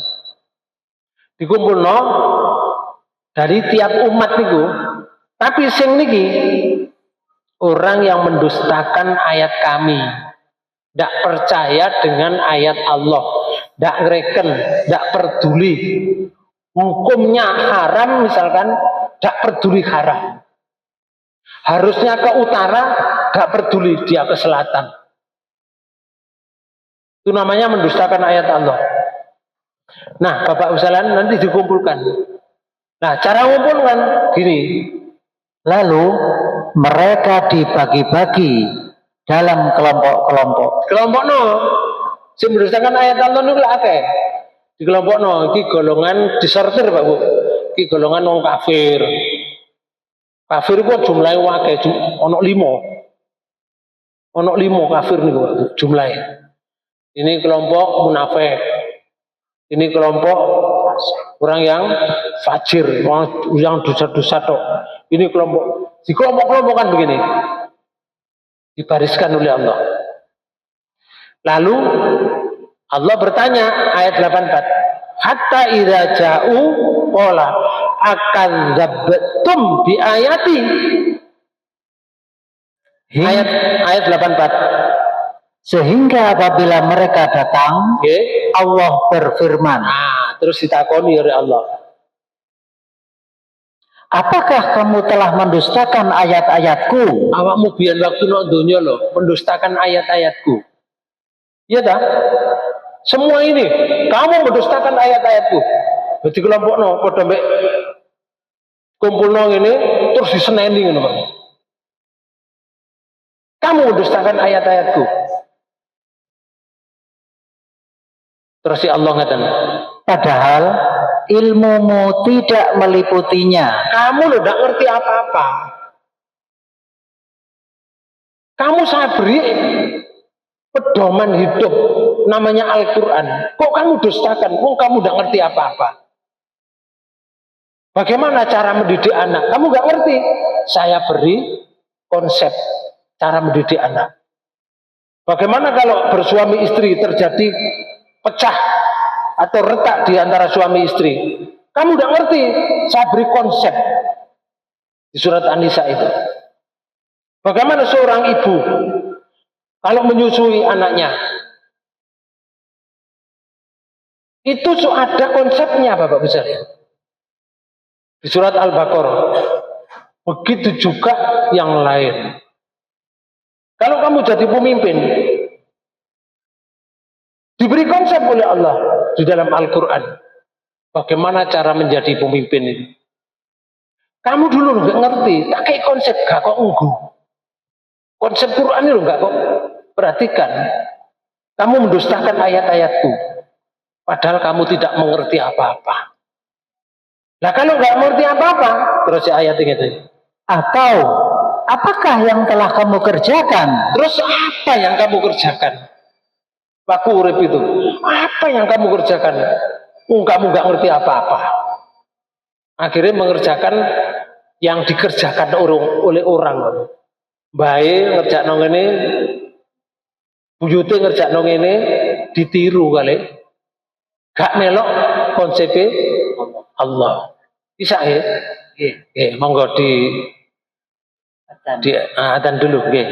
Speaker 1: Dikumpulno dari tiap umat niku. Tapi sing niki orang yang mendustakan ayat kami, tidak percaya dengan ayat Allah, tidak ngereken, tidak peduli. Hukumnya haram misalkan, tidak peduli haram. Harusnya ke utara, tidak peduli dia ke selatan. Itu namanya mendustakan ayat Allah. Nah, Bapak Usalan nanti dikumpulkan. Nah, cara mengumpulkan gini.
Speaker 2: Lalu mereka dibagi-bagi dalam kelompok-kelompok.
Speaker 1: Kelompok no, sing mendustakan ayat Allah niku lak akeh. Di kelompok no, iki golongan disortir Pak Bu. Iki golongan wong kafir. Kafir ku jumlahe akeh, ono 5. Ono 5 kafir niku Pak Bu, jumlahe. Ini kelompok munafik. Ini kelompok orang yang fajir, orang yang dosa-dosa tok. Ini kelompok, di kelompok-kelompokan begini. Dibariskan oleh Allah. Lalu Allah bertanya ayat 84. Hatta idza ja'u qala akan zabtum bi ayati. Ayat 84.
Speaker 2: Sehingga apabila mereka datang,
Speaker 1: nggih,
Speaker 2: Allah berfirman,
Speaker 1: terus ditakoni oleh Allah,
Speaker 2: apakah kamu telah mendustakan ayat-ayatku?
Speaker 1: awakmu biyen waktu nok donya lho mendustakan ayat-ayatku. Iya tak? Semua ini kamu mendustakan ayat-ayatku. Berarti kelompokno padha mbek kumpulno ngene terus diseneni ngono, Pak. Kamu mendustakan ayat-ayatku. Terus si Allah ngatakan,
Speaker 2: Padahal ilmumu tidak meliputinya.
Speaker 1: kamu lo tidak ngerti apa-apa. Kamu saya beri pedoman hidup namanya Al-Quran. Kok kamu dustakan? Kok kamu tidak ngerti apa-apa? Bagaimana cara mendidik anak? Kamu nggak ngerti. Saya beri konsep cara mendidik anak. Bagaimana kalau bersuami istri terjadi pecah atau retak di antara suami istri? Kamu nggak ngerti. Saya beri konsep di surat An-Nisa itu. Bagaimana seorang ibu kalau menyusui anaknya? Itu ada konsepnya, Bapak besar ya. Di surat Al-Baqarah. Begitu juga yang lain. Kalau kamu jadi pemimpin, diberi konsep oleh Allah di dalam Al-Quran. Bagaimana cara menjadi pemimpin ini? Kamu dulu nggak ngerti, tak kayak konsep gak kok unggu. Konsep Quran itu nggak kok perhatikan. Kamu mendustakan ayat-ayatku, padahal kamu tidak mengerti apa-apa. Nah kalau nggak mengerti apa-apa, terus ayat ini.
Speaker 2: Atau apakah yang telah kamu kerjakan?
Speaker 1: Terus apa yang kamu kerjakan? Waktu urip itu, apa yang kamu kerjakan? Kamu nggak ngerti apa-apa. Akhirnya mengerjakan yang dikerjakan oleh orang. Baik ngerjakno ngene, buyute ngerjakno ngene, ditiru kali. Gak melok konsep Allah. Bisa ya? Monggo di adzan dulu nggih.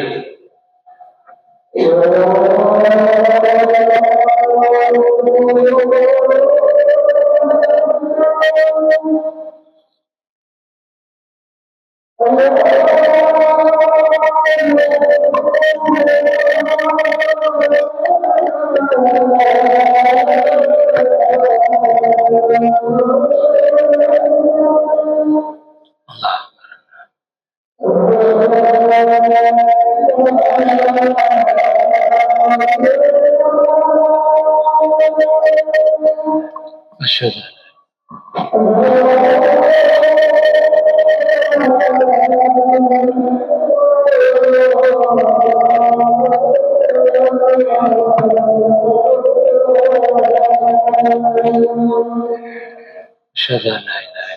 Speaker 1: Asyhadu asyhadu an la ilaha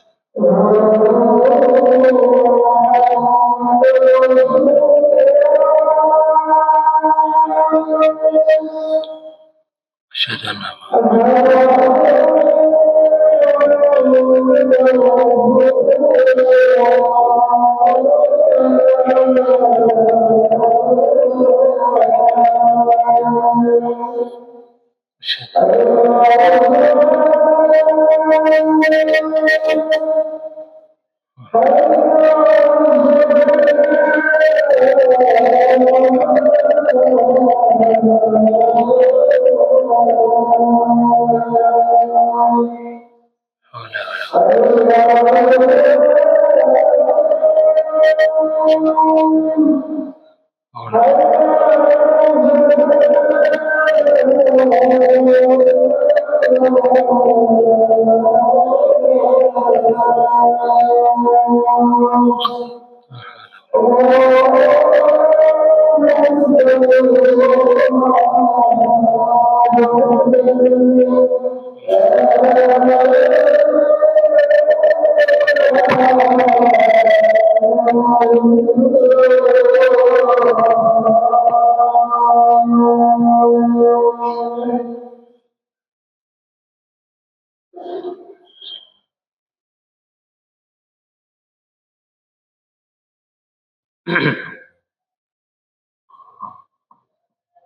Speaker 1: asyhadu anna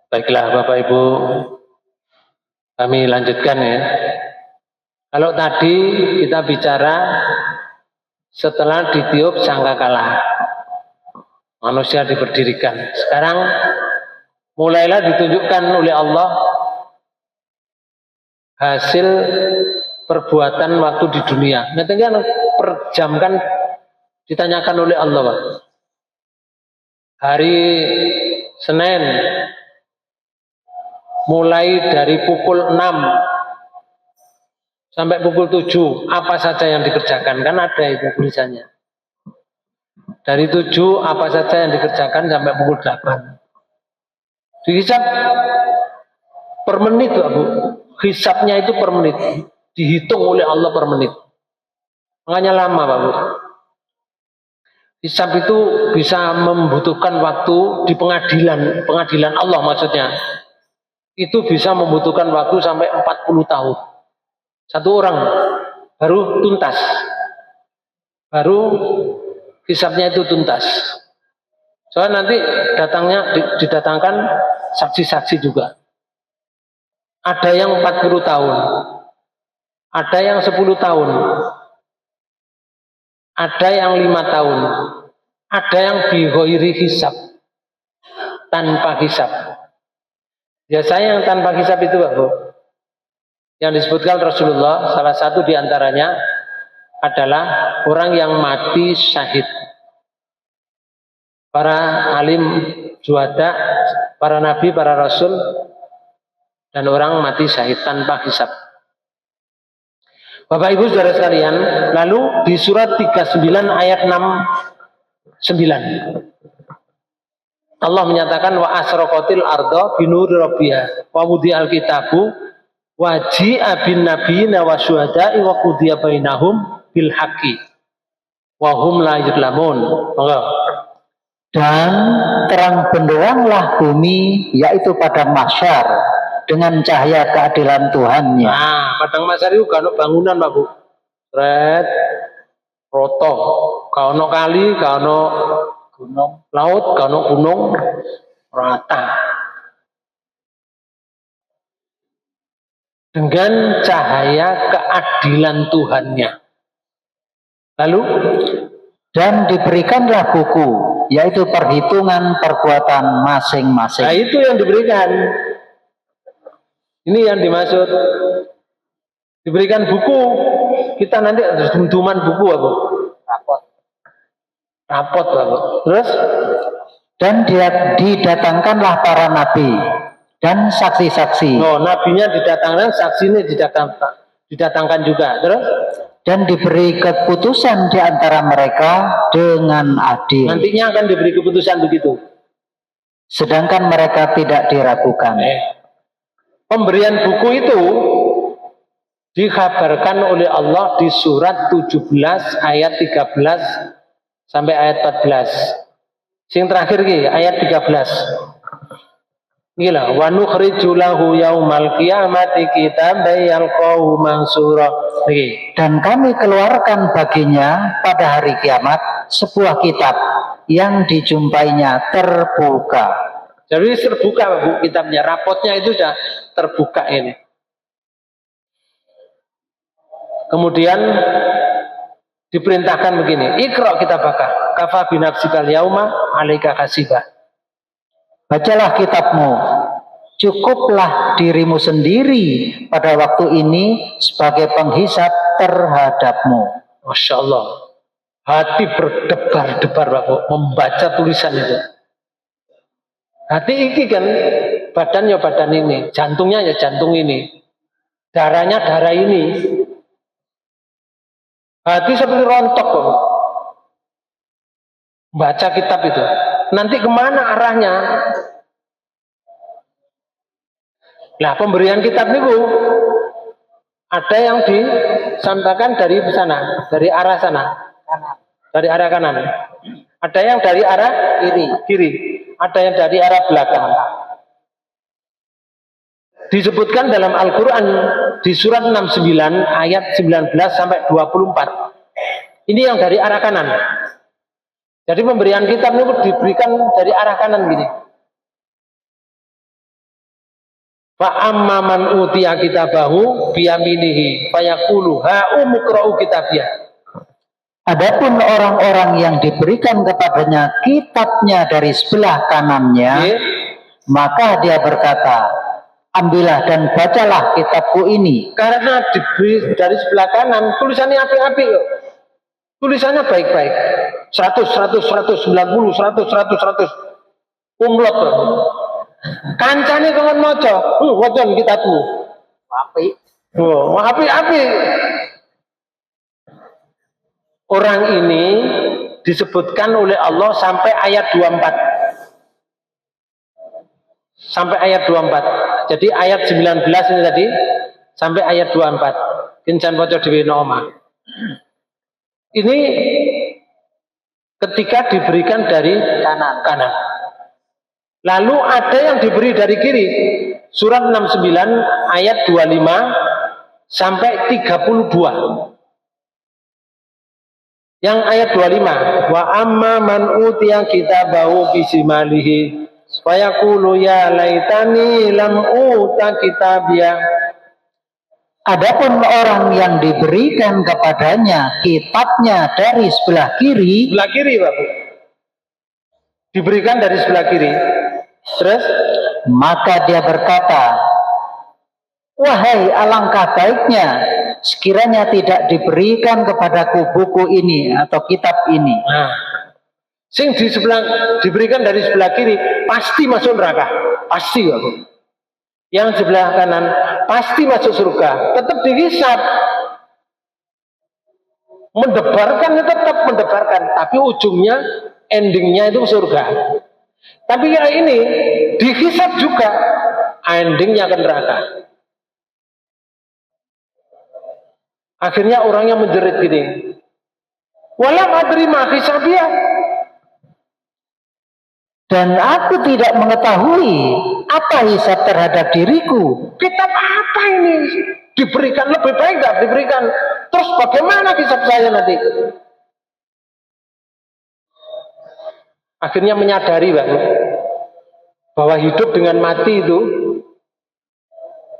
Speaker 1: Baiklah Bapak Ibu, kami lanjutkan ya. Kalau tadi kita bicara setelah ditiup sangkakala, manusia diberdirikan. Sekarang mulailah ditunjukkan oleh Allah hasil perbuatan waktu di dunia. Nanti kan per jam kan ditanyakan oleh Allah, Pak. Hari Senin mulai dari pukul 6 sampai pukul 7 apa saja yang dikerjakan, kan ada itu tulisannya. Dari 7 apa saja yang dikerjakan sampai pukul 8. Dihisap per menit, Bu. Hisapnya itu per menit. Dihitung oleh Allah per menit. Makanya lama, Pak Bu. Hisap itu bisa membutuhkan waktu di pengadilan Allah maksudnya. Itu bisa membutuhkan waktu sampai 40 tahun. Satu orang baru tuntas. Baru hisapnya itu tuntas. Soalnya nanti didatangkan saksi-saksi juga. Ada yang 40 tahun. Ada yang 10 tahun. Ada yang 5 tahun. Ada yang bighairi hisab. Tanpa hisab. Biasanya yang tanpa hisab itu, Pak Bu, yang disebutkan Rasulullah, salah satu diantaranya adalah orang yang mati syahid. Para alim juhada, para nabi, para rasul, dan orang mati syahid tanpa hisab. Bapak Ibu saudara sekalian, lalu di surat 39 ayat 69 Allah menyatakan wa asraqatil arda binuri rabbiha wa wudhi'al kitabu wa ji'a bin nabiyina wa syuhada'i wa qudiya bainahum bil haqqi wa hum la yuzlamun.
Speaker 2: Dan terang benderanglah bumi, yaitu padang mahsyar, dengan cahaya keadilan Tuhannya.
Speaker 1: Nah, padang mahsyar itu gak ada bangunan, Pak Bu. Red, roto, gak ada kali, gak ada gunung, laut, gak ada gunung, rata. Dengan cahaya keadilan Tuhannya. Lalu,
Speaker 2: dan diberikanlah buku, yaitu perhitungan perbuatan masing-masing.
Speaker 1: Nah, itu yang diberikan. Ini yang dimaksud. Diberikan buku. Kita nanti harus dentuman buku, apa? Rapot, apa? Terus?
Speaker 2: Dan didatangkanlah para nabi dan saksi-saksi.
Speaker 1: Oh, nabinya didatangkan, saksinya didatangkan juga. Terus?
Speaker 2: Dan diberi keputusan di antara mereka dengan adil.
Speaker 1: Nantinya akan diberi keputusan begitu.
Speaker 2: Sedangkan mereka tidak diragukan.
Speaker 1: Pemberian buku itu dikabarkan oleh Allah di surat 17 ayat 13 sampai ayat 14. Sing terakhir ki ayat 13. Gila, wa nukhriju lahu yaumal qiyamati kitaban yalqahu mansura.
Speaker 2: Dan kami keluarkan baginya pada hari kiamat sebuah kitab yang dijumpainya terbuka.
Speaker 1: Jadi terbuka, Bu, kitabnya, rapotnya itu sudah terbuka ini. Kemudian diperintahkan begini, Iqra kitabaka kafa binafsikal yauma 'alaika hasiba.
Speaker 2: Bacalah kitabmu, cukuplah dirimu sendiri pada waktu ini sebagai penghisap terhadapmu.
Speaker 1: Masya Allah, hati berdebar-debar, Bapak, membaca tulisan itu. Hati ini kan, badannya badan ini, jantungnya ya jantung ini, darahnya darah ini. Hati seperti rontok, Bapak. Baca kitab itu. Nanti kemana arahnya? Nah, pemberian kitab itu ada yang disampaikan dari sana, dari arah sana, dari arah kanan. Ada yang dari arah kiri. Ada yang dari arah belakang. Disebutkan dalam Al-Quran di surat 69 ayat 19 sampai 24. Ini yang dari arah kanan. Jadi pemberian kitab itu diberikan dari arah kanan gini. Fa amma man utiya kitabahu biyaminihi fayaqulu ha umqra'u kitabiyah.
Speaker 2: Adapun orang-orang yang diberikan kepadanya kitabnya dari sebelah kanannya, maka dia berkata, ambillah dan bacalah kitabku ini.
Speaker 1: Karena diberi dari sebelah kanan, tulisannya api-api loh. Tulisannya baik-baik. 100, 100, 190, 100, 100, 100. Umlot loh. Kancane kawan maca, wajan kitabku.
Speaker 2: Api.
Speaker 1: Oh, api-api. Orang ini disebutkan oleh Allah sampai ayat 24. Sampai ayat 24. Jadi ayat 19 ini tadi sampai ayat 24. Kincan baca dhewe omah. Ini ketika diberikan dari kanan. Lalu ada yang diberi dari kiri. Surat 69 ayat 25 sampai 32. Yang ayat 25, wa amma man utiya kitabahu bisimalihi wa yaqulu ya laitani lam uta kitabiyah.
Speaker 2: Adapun orang yang diberikan kepadanya kitabnya dari sebelah kiri,
Speaker 1: Pak. Diberikan dari sebelah kiri. Terus
Speaker 2: maka dia berkata, wahai alangkah baiknya sekiranya tidak diberikan kepadaku buku ini atau kitab ini.
Speaker 1: Nah, sing diberikan dari sebelah kiri pasti masuk neraka, pasti Pak. Yang sebelah kanan pasti masuk surga, tetap dihisab. Mendebarkan tetap mendebarkan, tapi ujungnya endingnya itu surga. Tapi yang ini dihisab juga, endingnya ke neraka. Akhirnya orangnya menjerit gini, walam adri ma hisabiyah,
Speaker 2: dan aku tidak mengetahui apa hisab terhadap diriku.
Speaker 1: kitab apa ini? Diberikan lebih baik nggak diberikan? Terus bagaimana hisab saya nanti? Akhirnya menyadari Pak, bahwa hidup dengan mati itu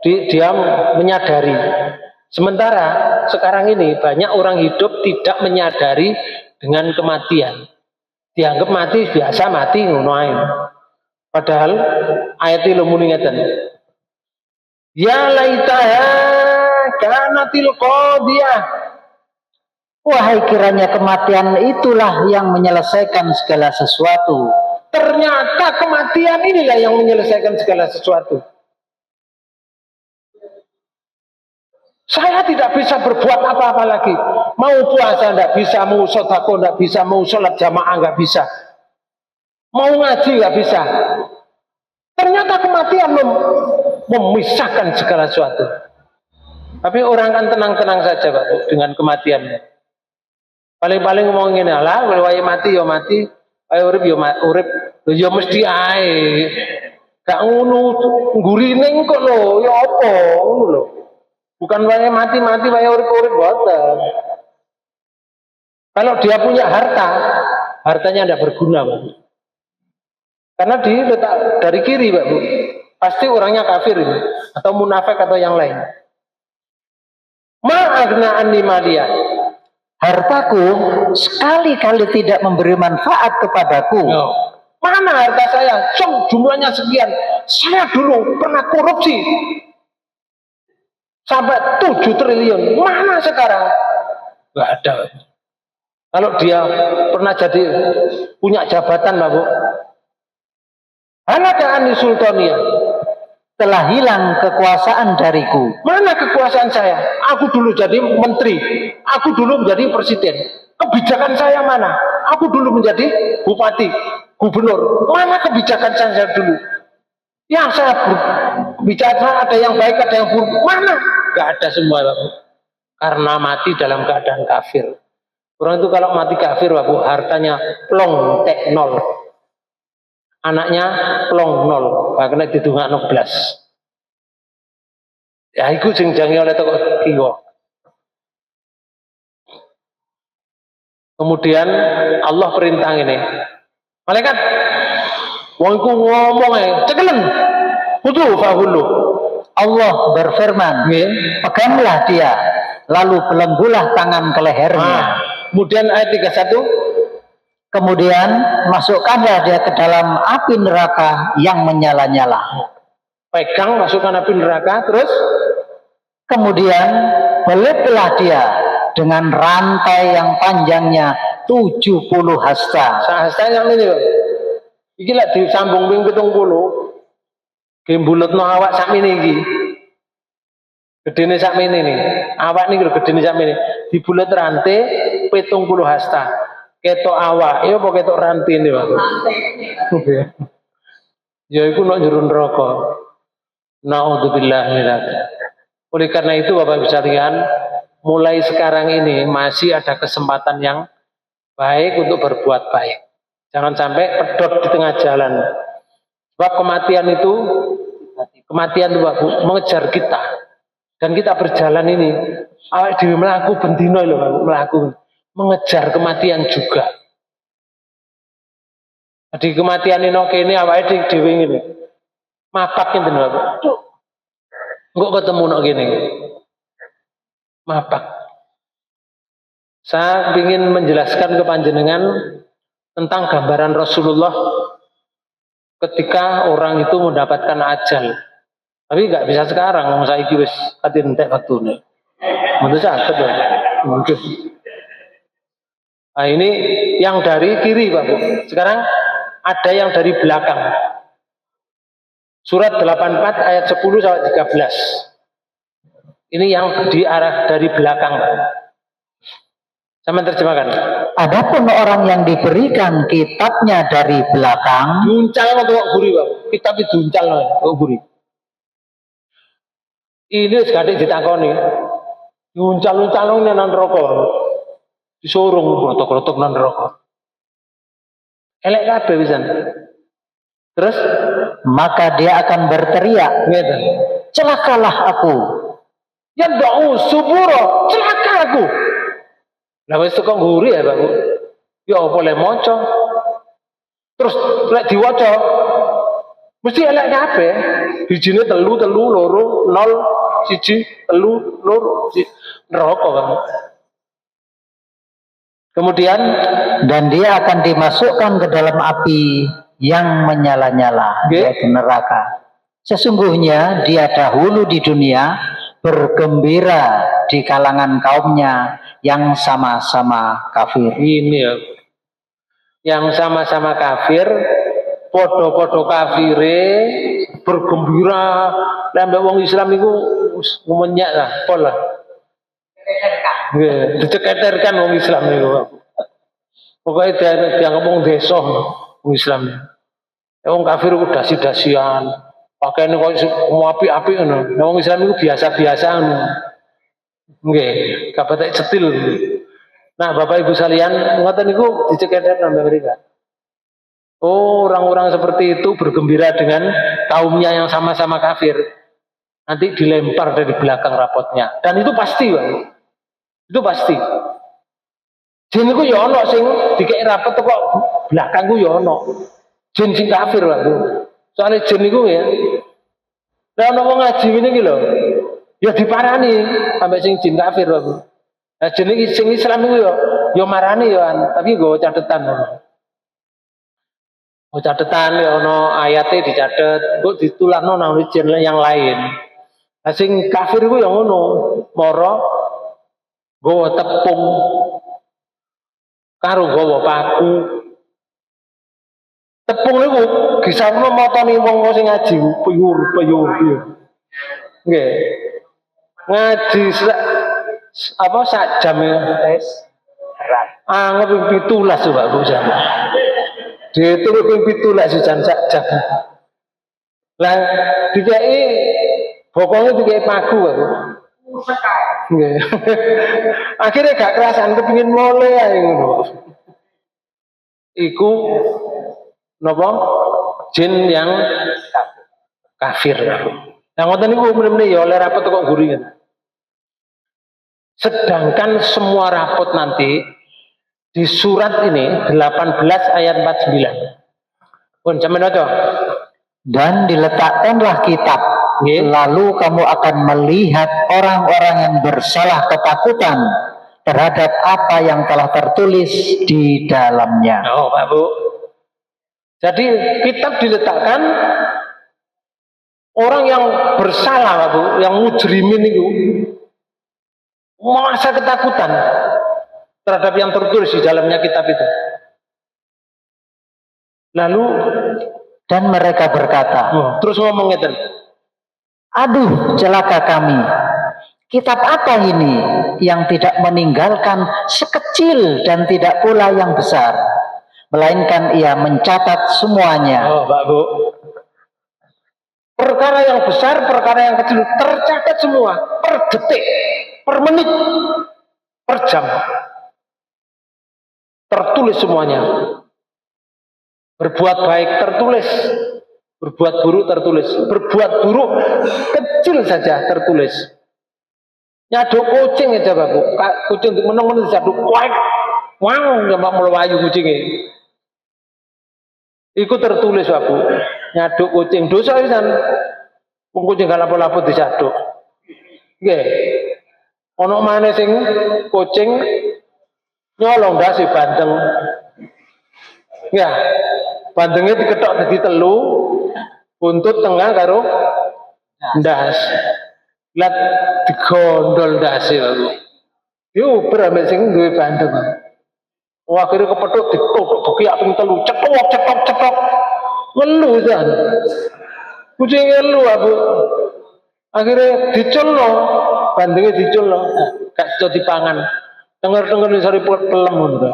Speaker 1: dia menyadari. Sementara sekarang ini banyak orang hidup tidak menyadari dengan kematian. Dianggap mati biasa mati ngono ae. Padahal ayat ilmu ngeten. Ya laitaha kanatil qadiyah.
Speaker 2: Wahai kiranya kematian itulah yang menyelesaikan segala sesuatu.
Speaker 1: Ternyata kematian inilah yang menyelesaikan segala sesuatu. Saya tidak bisa berbuat apa-apa lagi. Mau puasa tidak bisa, mau sedekah tidak bisa, mau sholat jamaah tidak bisa, mau ngaji tidak bisa. Ternyata kematian memisahkan segala sesuatu. Tapi orang kan tenang-tenang saja Pak dengan kematiannya. Paling-paling ngomong ngene, lah wae mati ya mati, wae urip ya urip, ya mesti ae. Gak ngono nggurine kok lho, ya apa ngono lho. Bukan wae mati-mati, wae urip-urip boten. Kalau dia punya harta, hartanya tidak berguna, Pak. Karena diletak dari kiri, Pak, Bu. Pasti orangnya kafir ini, atau munafik atau yang lain. Ma'agna anni maliya.
Speaker 2: Hartaku sekali-kali tidak memberi manfaat kepadaku.
Speaker 1: No. Mana harta saya? Jumlahnya sekian. Saya dulu pernah korupsi sampai 7 triliun. Mana sekarang? Gak ada. Kalau dia pernah jadi punya jabatan, Pak Bu. Halaka'ani sultaniyah.
Speaker 2: Telah hilang kekuasaan dariku.
Speaker 1: Mana kekuasaan saya? Aku dulu jadi menteri. Aku dulu menjadi presiden. Kebijakan saya mana? Aku dulu menjadi bupati, gubernur. Mana kebijakan saya dulu? Yang saya bicara ada yang baik, ada yang buruk. Mana? Gak ada semua, Pak Bu. Karena mati dalam keadaan kafir. Orang itu kalau mati kafir, Pak Bu, hartanya plong tek nol. Anaknya plong nol. Bahkan didungak 16. Ya itu sing jange oleh tokoh kiwa. Kemudian Allah perintah ini. Malaikat wong iku ngomong cekelen. Kudu fahulu.
Speaker 2: Allah berfirman, peganglah dia, lalu belenggulah tangan ke lehernya.
Speaker 1: Kemudian ayat 31,
Speaker 2: kemudian masukkanlah dia ke dalam api neraka yang menyala-nyala.
Speaker 1: Pegang, masukkan api neraka, terus
Speaker 2: kemudian belitlah dia dengan rantai yang panjangnya 70 hasta.
Speaker 1: Hasta yang ini loh. Iki lek disambung ping 70. Gembuletno awak sakmene iki. Gedene sakmene nih. Awak niki lho gedene sakmene. Dibulet rantai 70 hasta. Ketok awak, ya apa ketok rantine, Pak? Ya iku nek jero neraka. Naudzubillah min dzalik. Oleh karena itu Bapak Ibu sekalian, mulai sekarang ini masih ada kesempatan yang baik untuk berbuat baik. Jangan sampai pedot di tengah jalan. Sebab kematian itu mengejar kita. Dan kita berjalan ini, awak dhewe mlaku bendino lho, mlaku mengejar kematian juga. Jadi kematian ini kene awake dhewe ngene. Mapak ngene lho. Engko ketemu nok gini. Mapak. Saya ingin menjelaskan ke panjenengan tentang gambaran Rasulullah ketika orang itu mendapatkan ajal. Tapi nggak bisa sekarang, wong saiki wis ati entek waktune. Menurut saya mungkin. Nah ini yang dari kiri Pak Bu. Sekarang ada yang dari belakang. Surat 84 ayat 10 sampai 13. Ini yang di arah dari belakang. Saya menerjemahkan.
Speaker 2: Adapun orang yang diberikan kitabnya dari belakang,
Speaker 1: diuncal untuk guri, Pak. Kitab itu diuncal untuk guri. Ini sekali ditakoni. Diuncal-uncal nang neraka. Disorong krotok-krotok nang neraka. Elek kabeh pisan. Terus
Speaker 2: maka dia akan berteriak, celakalah aku.
Speaker 1: Ya da'u suburo, celaka aku. Lah wis teko nguri ya, Pak. Ya apa le maca. Terus lek diwaca mesti elek kabeh. Bijine 3 2 0 1 1 3 2 neraka, Pak. Kemudian
Speaker 2: dan dia akan dimasukkan ke dalam api yang menyala-nyala, yaitu neraka. Sesungguhnya dia dahulu di dunia bergembira di kalangan kaumnya yang sama-sama kafir.
Speaker 1: Ini ya, yang sama-sama kafir, podo-podo kafire bergembira. Lambek wong Islam itu ngumenyak lah, pola. Diceketerkan wong Islam itu. Pokoknya dia ngomong desa wong Islam. Wong kafir itu dasi-dasian, pakaian kok mau api-api ngono. Wong Islam itu biasa-biasa ngono. Nggih, kabatek cetil. Nah, Bapak Ibu sekalian, ngoten niku diceketer nang mereka. Oh, orang-orang seperti itu bergembira dengan kaumnya yang sama-sama kafir. Nanti dilempar dari belakang rapotnya. Dan itu pasti, Pak. Itu pasti. Jin iku ya ana sing dikek rapet kok belakangku ya ana. Jin sing kafir, Pak. Soale jin iku ya. Lah ana wong ngaji ngene iki lho. Ya diparani sampai sing jin kafir, Pak. Nah jin iki sing Islam iku ya marani ya, tapi nggo catetan. Oh catetan ya ana ayate dicatet, kok ditulakno nang jin yang lain. Nah sing kafir iku ya ngono, mara nggawa tepung karo nggawa paku. Tepung niku gisarno matane wong sing ngaji piyur. Nggih. Ngaji apa sak jam tes berat. Anggap 17 Pak Bu jam. Dihitung ping 17 jan sak jam. Lah dikeki bokonge dikeki paku Pak Bu. Nggih. Akhirnya gak kerasan kepengin mole ae ngono. Iku napa? Jin yang kafir. Nah ngoten niku mrene ya oleh rapot kok guri. Sedangkan semua rapot nanti di surat ini 18 ayat 49. Pun sampeyan waca.
Speaker 2: Dan diletakkanlah kitab lalu kamu akan melihat orang-orang yang bersalah ketakutan terhadap apa yang telah tertulis di dalamnya.
Speaker 1: Oh, Pak Bu. Jadi kitab diletakkan orang yang bersalah, Pak Bu, yang mujrimin itu merasa ketakutan terhadap yang tertulis di dalamnya kitab itu. Lalu
Speaker 2: dan mereka berkata,
Speaker 1: terus ngomong itu,
Speaker 2: aduh celaka kami, kitab apa ini yang tidak meninggalkan sekecil dan tidak pula yang besar, melainkan ia mencatat semuanya.
Speaker 1: Oh, Pak Bu, perkara yang besar, perkara yang kecil tercatat semua, per detik, per menit, per jam, tertulis semuanya. Berbuat baik tertulis, berbuat buruk tertulis, berbuat buruk kecil saja tertulis. Nyaduk kucing aja, Pak Bu, kucing meneng-meneng nyaduk kuek, wow, nggak melayu kucingnya. Iku tertulis, Pak Bu, nyaduk kucing dosa pisan. Kucing gak lapo-lapo disaduk. Nggih. Ono maneh sing kucing nyolong ndase bandeng. Ya, bandengnya diketok dadi telu, buntut tengah karo ndas. Lat digondol ndase, Pak Bu. Yo berambek sing duwe bandeng. Oh, akhirnya kepethuk ditutuk beki ping 3, cetok. Ngelu jan. Kucing ngelu, Bu. Akhirnya diculno, bandengnya diculno, gak iso dipangan. Denger-denger sore pelem ngono.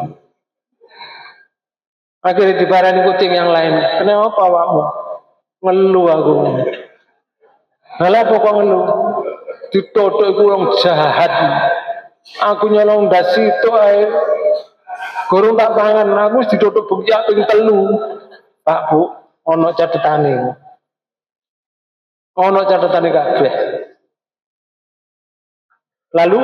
Speaker 1: Akhirnya diparani kucing yang lain. Kenapa awakmu? Ngeluh aku. Halah pokok ngeluh. Ditotok iku wong jahat. Aku nyolong ndas itu ae. Gorong tak pangan, aku wis ditotok bukti ping 3. Pak Bu, ono catetane. Ono catetane kabeh. Lalu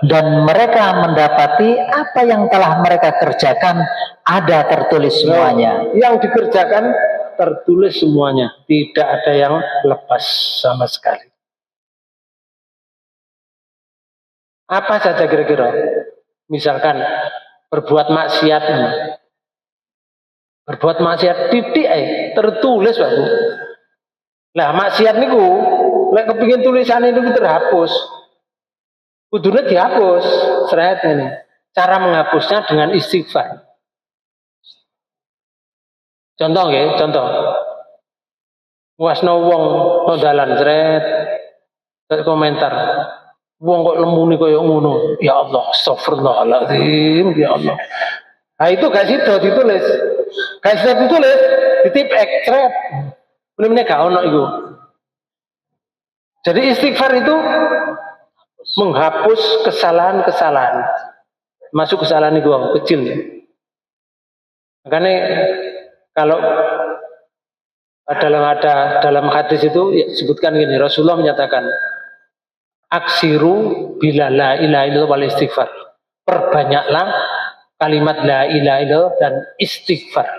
Speaker 2: dan mereka mendapati apa yang telah mereka kerjakan ada tertulis semuanya.
Speaker 1: Yang dikerjakan tertulis semuanya, tidak ada yang lepas sama sekali. Apa saja kira-kira? Misalkan berbuat maksiat, titik tertulis, Pak Bu. Nah, maksiat niku lek kepengin tulisan itu terhapus. Kudune dihapus, seret ini. Cara menghapusnya dengan istighfar. Contoh nggih, contoh. Wasno wong nang dalan seret komentar. Wong kok lemune koyo ngono. Ya Allah, astagfirullahaladzim, ya Allah. Nah itu gak sido ditulis. Gak sido ditulis, ditipek, seret. Bener-bener gak ono iku. Jadi istighfar itu menghapus kesalahan-kesalahan. Masuk kesalahan itu kecil ya. Makanya kalau dalam hadis itu ya, sebutkan gini, Rasulullah menyatakan aksiru bila la ilaha illallah wal istighfar. Perbanyaklah kalimat la ilaha illallah dan istighfar.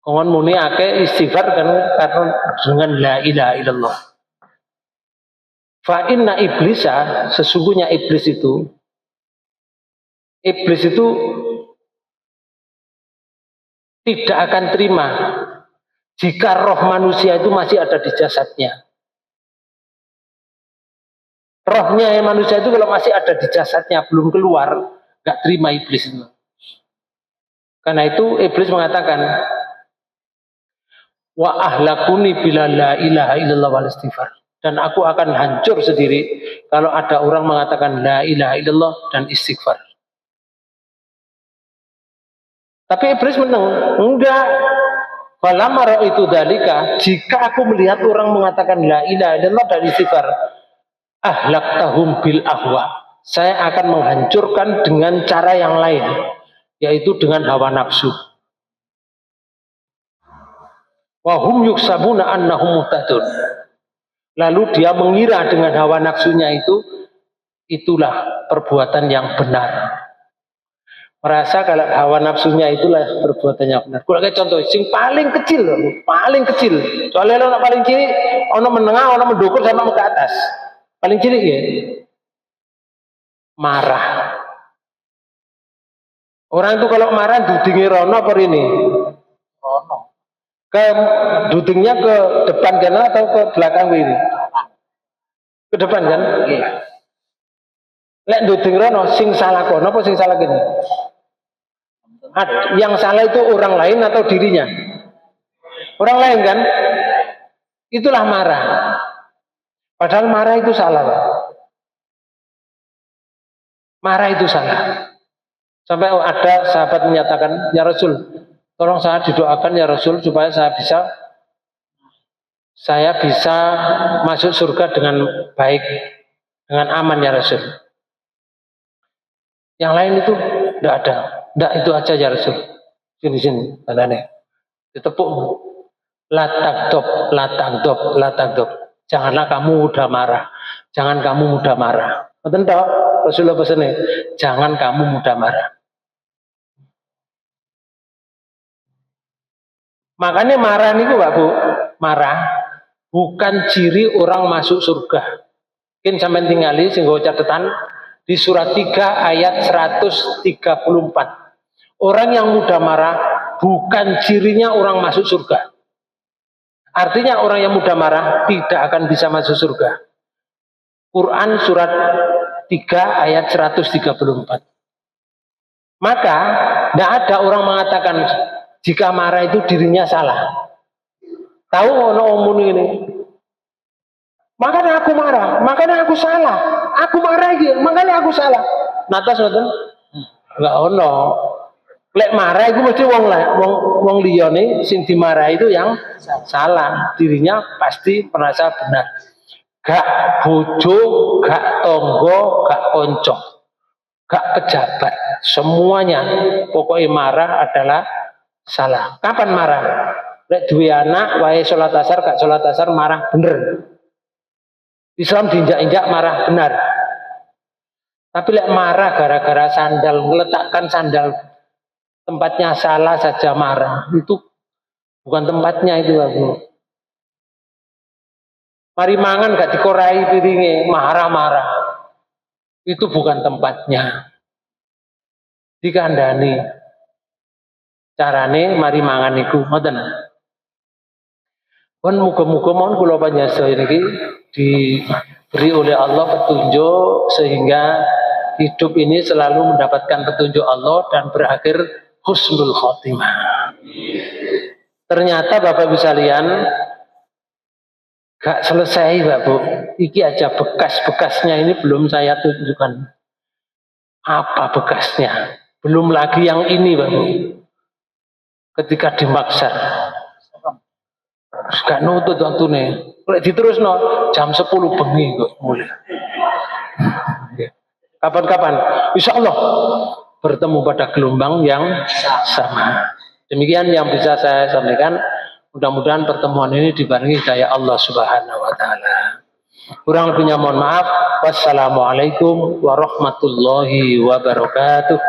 Speaker 1: Kongon muni ake istighfar kan karena dengan la ilaha illallah. Fa inna iblisa, sesungguhnya iblis itu tidak akan terima jika roh manusia itu masih ada di jasadnya. Rohnya manusia itu kalau masih ada di jasadnya belum keluar, gak terima iblis itu. Karena itu iblis mengatakan, wa ahlakuni bila la ilaha illallah wal istighfar. Dan aku akan hancur sendiri kalau ada orang mengatakan la ilaha illallah dan istighfar. Tapi iblis menang. Enggak. Falamma itu dalika, jika aku melihat orang mengatakan la ilaha illallah dan istighfar, ahlaktahum bil ahwa. Saya akan menghancurkan dengan cara yang lain, yaitu dengan hawa nafsu. Wa hum yuksabuna annahum muhtadun. Lalu dia mengira dengan hawa nafsunya itu, itulah perbuatan yang benar. merasa kalau hawa nafsunya itulah perbuatannya benar. Kalau kayak contoh, sing paling kecil, paling kecil. Soalnya ono paling cilik, ono menengah, ono mendukur sama ke atas. Paling cilik ya, marah. Orang itu kalau marah dudingnya rono apa ini? Rono. Ke dudingnya ke depan kan atau ke belakang ini? Ke depan kan? Iya. Lek duding rono, sing salah kono apa sing salah gini? Yang salah itu orang lain atau dirinya? Orang lain kan? Itulah marah. Padahal marah itu salah, Pak. Marah itu salah. Sampai ada sahabat menyatakan, ya Rasul, tolong saya didoakan ya Rasul supaya saya bisa masuk surga dengan baik, dengan aman ya Rasul. Yang lain itu tidak ada. Tidak, itu aja ya Rasul. Sini tandanya. Ditepuk. Latagdob. Janganlah kamu mudah marah. Jangan kamu mudah marah. Betul tak? Rasulullah pesannya, jangan kamu mudah marah. Makanya marah nih Pak Bu, marah bukan ciri orang masuk surga. Mungkin sampai tinggali sehingga catatan di surat 3 ayat 134. Orang yang mudah marah bukan cirinya orang masuk surga. Artinya orang yang mudah marah tidak akan bisa masuk surga. Quran surat 3 ayat 134. Maka tidak ada orang mengatakan jika marah itu dirinya salah. Tahu ono omong ini. Makanya aku marah, makanya aku salah. Aku marah gitu, makanya aku salah. Natas ngoten? Enggak ono. Lek marah itu mesti wong liyane sing dimarahi itu yang salah. Dirinya pasti merasa benar. Gak bojo, gak tonggo, gak konco, gak pejabat. Semuanya pokoknya marah adalah salah. Kapan marah? Lek duwe anak wae salat asar gak salat asar marah bener. Islam diinjak-injak marah benar. Tapi lek marah gara-gara sandal, meletakkan sandal tempatnya salah saja marah, itu bukan tempatnya itu aku. Mari mangan gak dikorai piringe, marah-marah. Itu bukan tempatnya. Dikandani. Carane mari mangan iku ngoten. Pun muga-muga mohon kula panjenengan niki diberi oleh Allah petunjuk sehingga hidup ini selalu mendapatkan petunjuk Allah dan berakhir husnul khotimah. Ternyata Bapak Ibu sekalian gak selesai Pak Bu. Iki aja bekas-bekasnya ini belum saya tunjukkan. Apa bekasnya? Belum lagi yang ini Pak Bu. Ketika dimaksar. Gak nutut waktu nih. Lek diterusno jam 10 bengi kok mulai. Kapan-kapan insya Allah bertemu pada gelombang yang sama. Demikian yang bisa saya sampaikan. Mudah-mudahan pertemuan ini dibarengi daya Allah Subhanahu wa taala. Kurang lebihnya mohon maaf. Wassalamualaikum warahmatullahi wabarakatuh.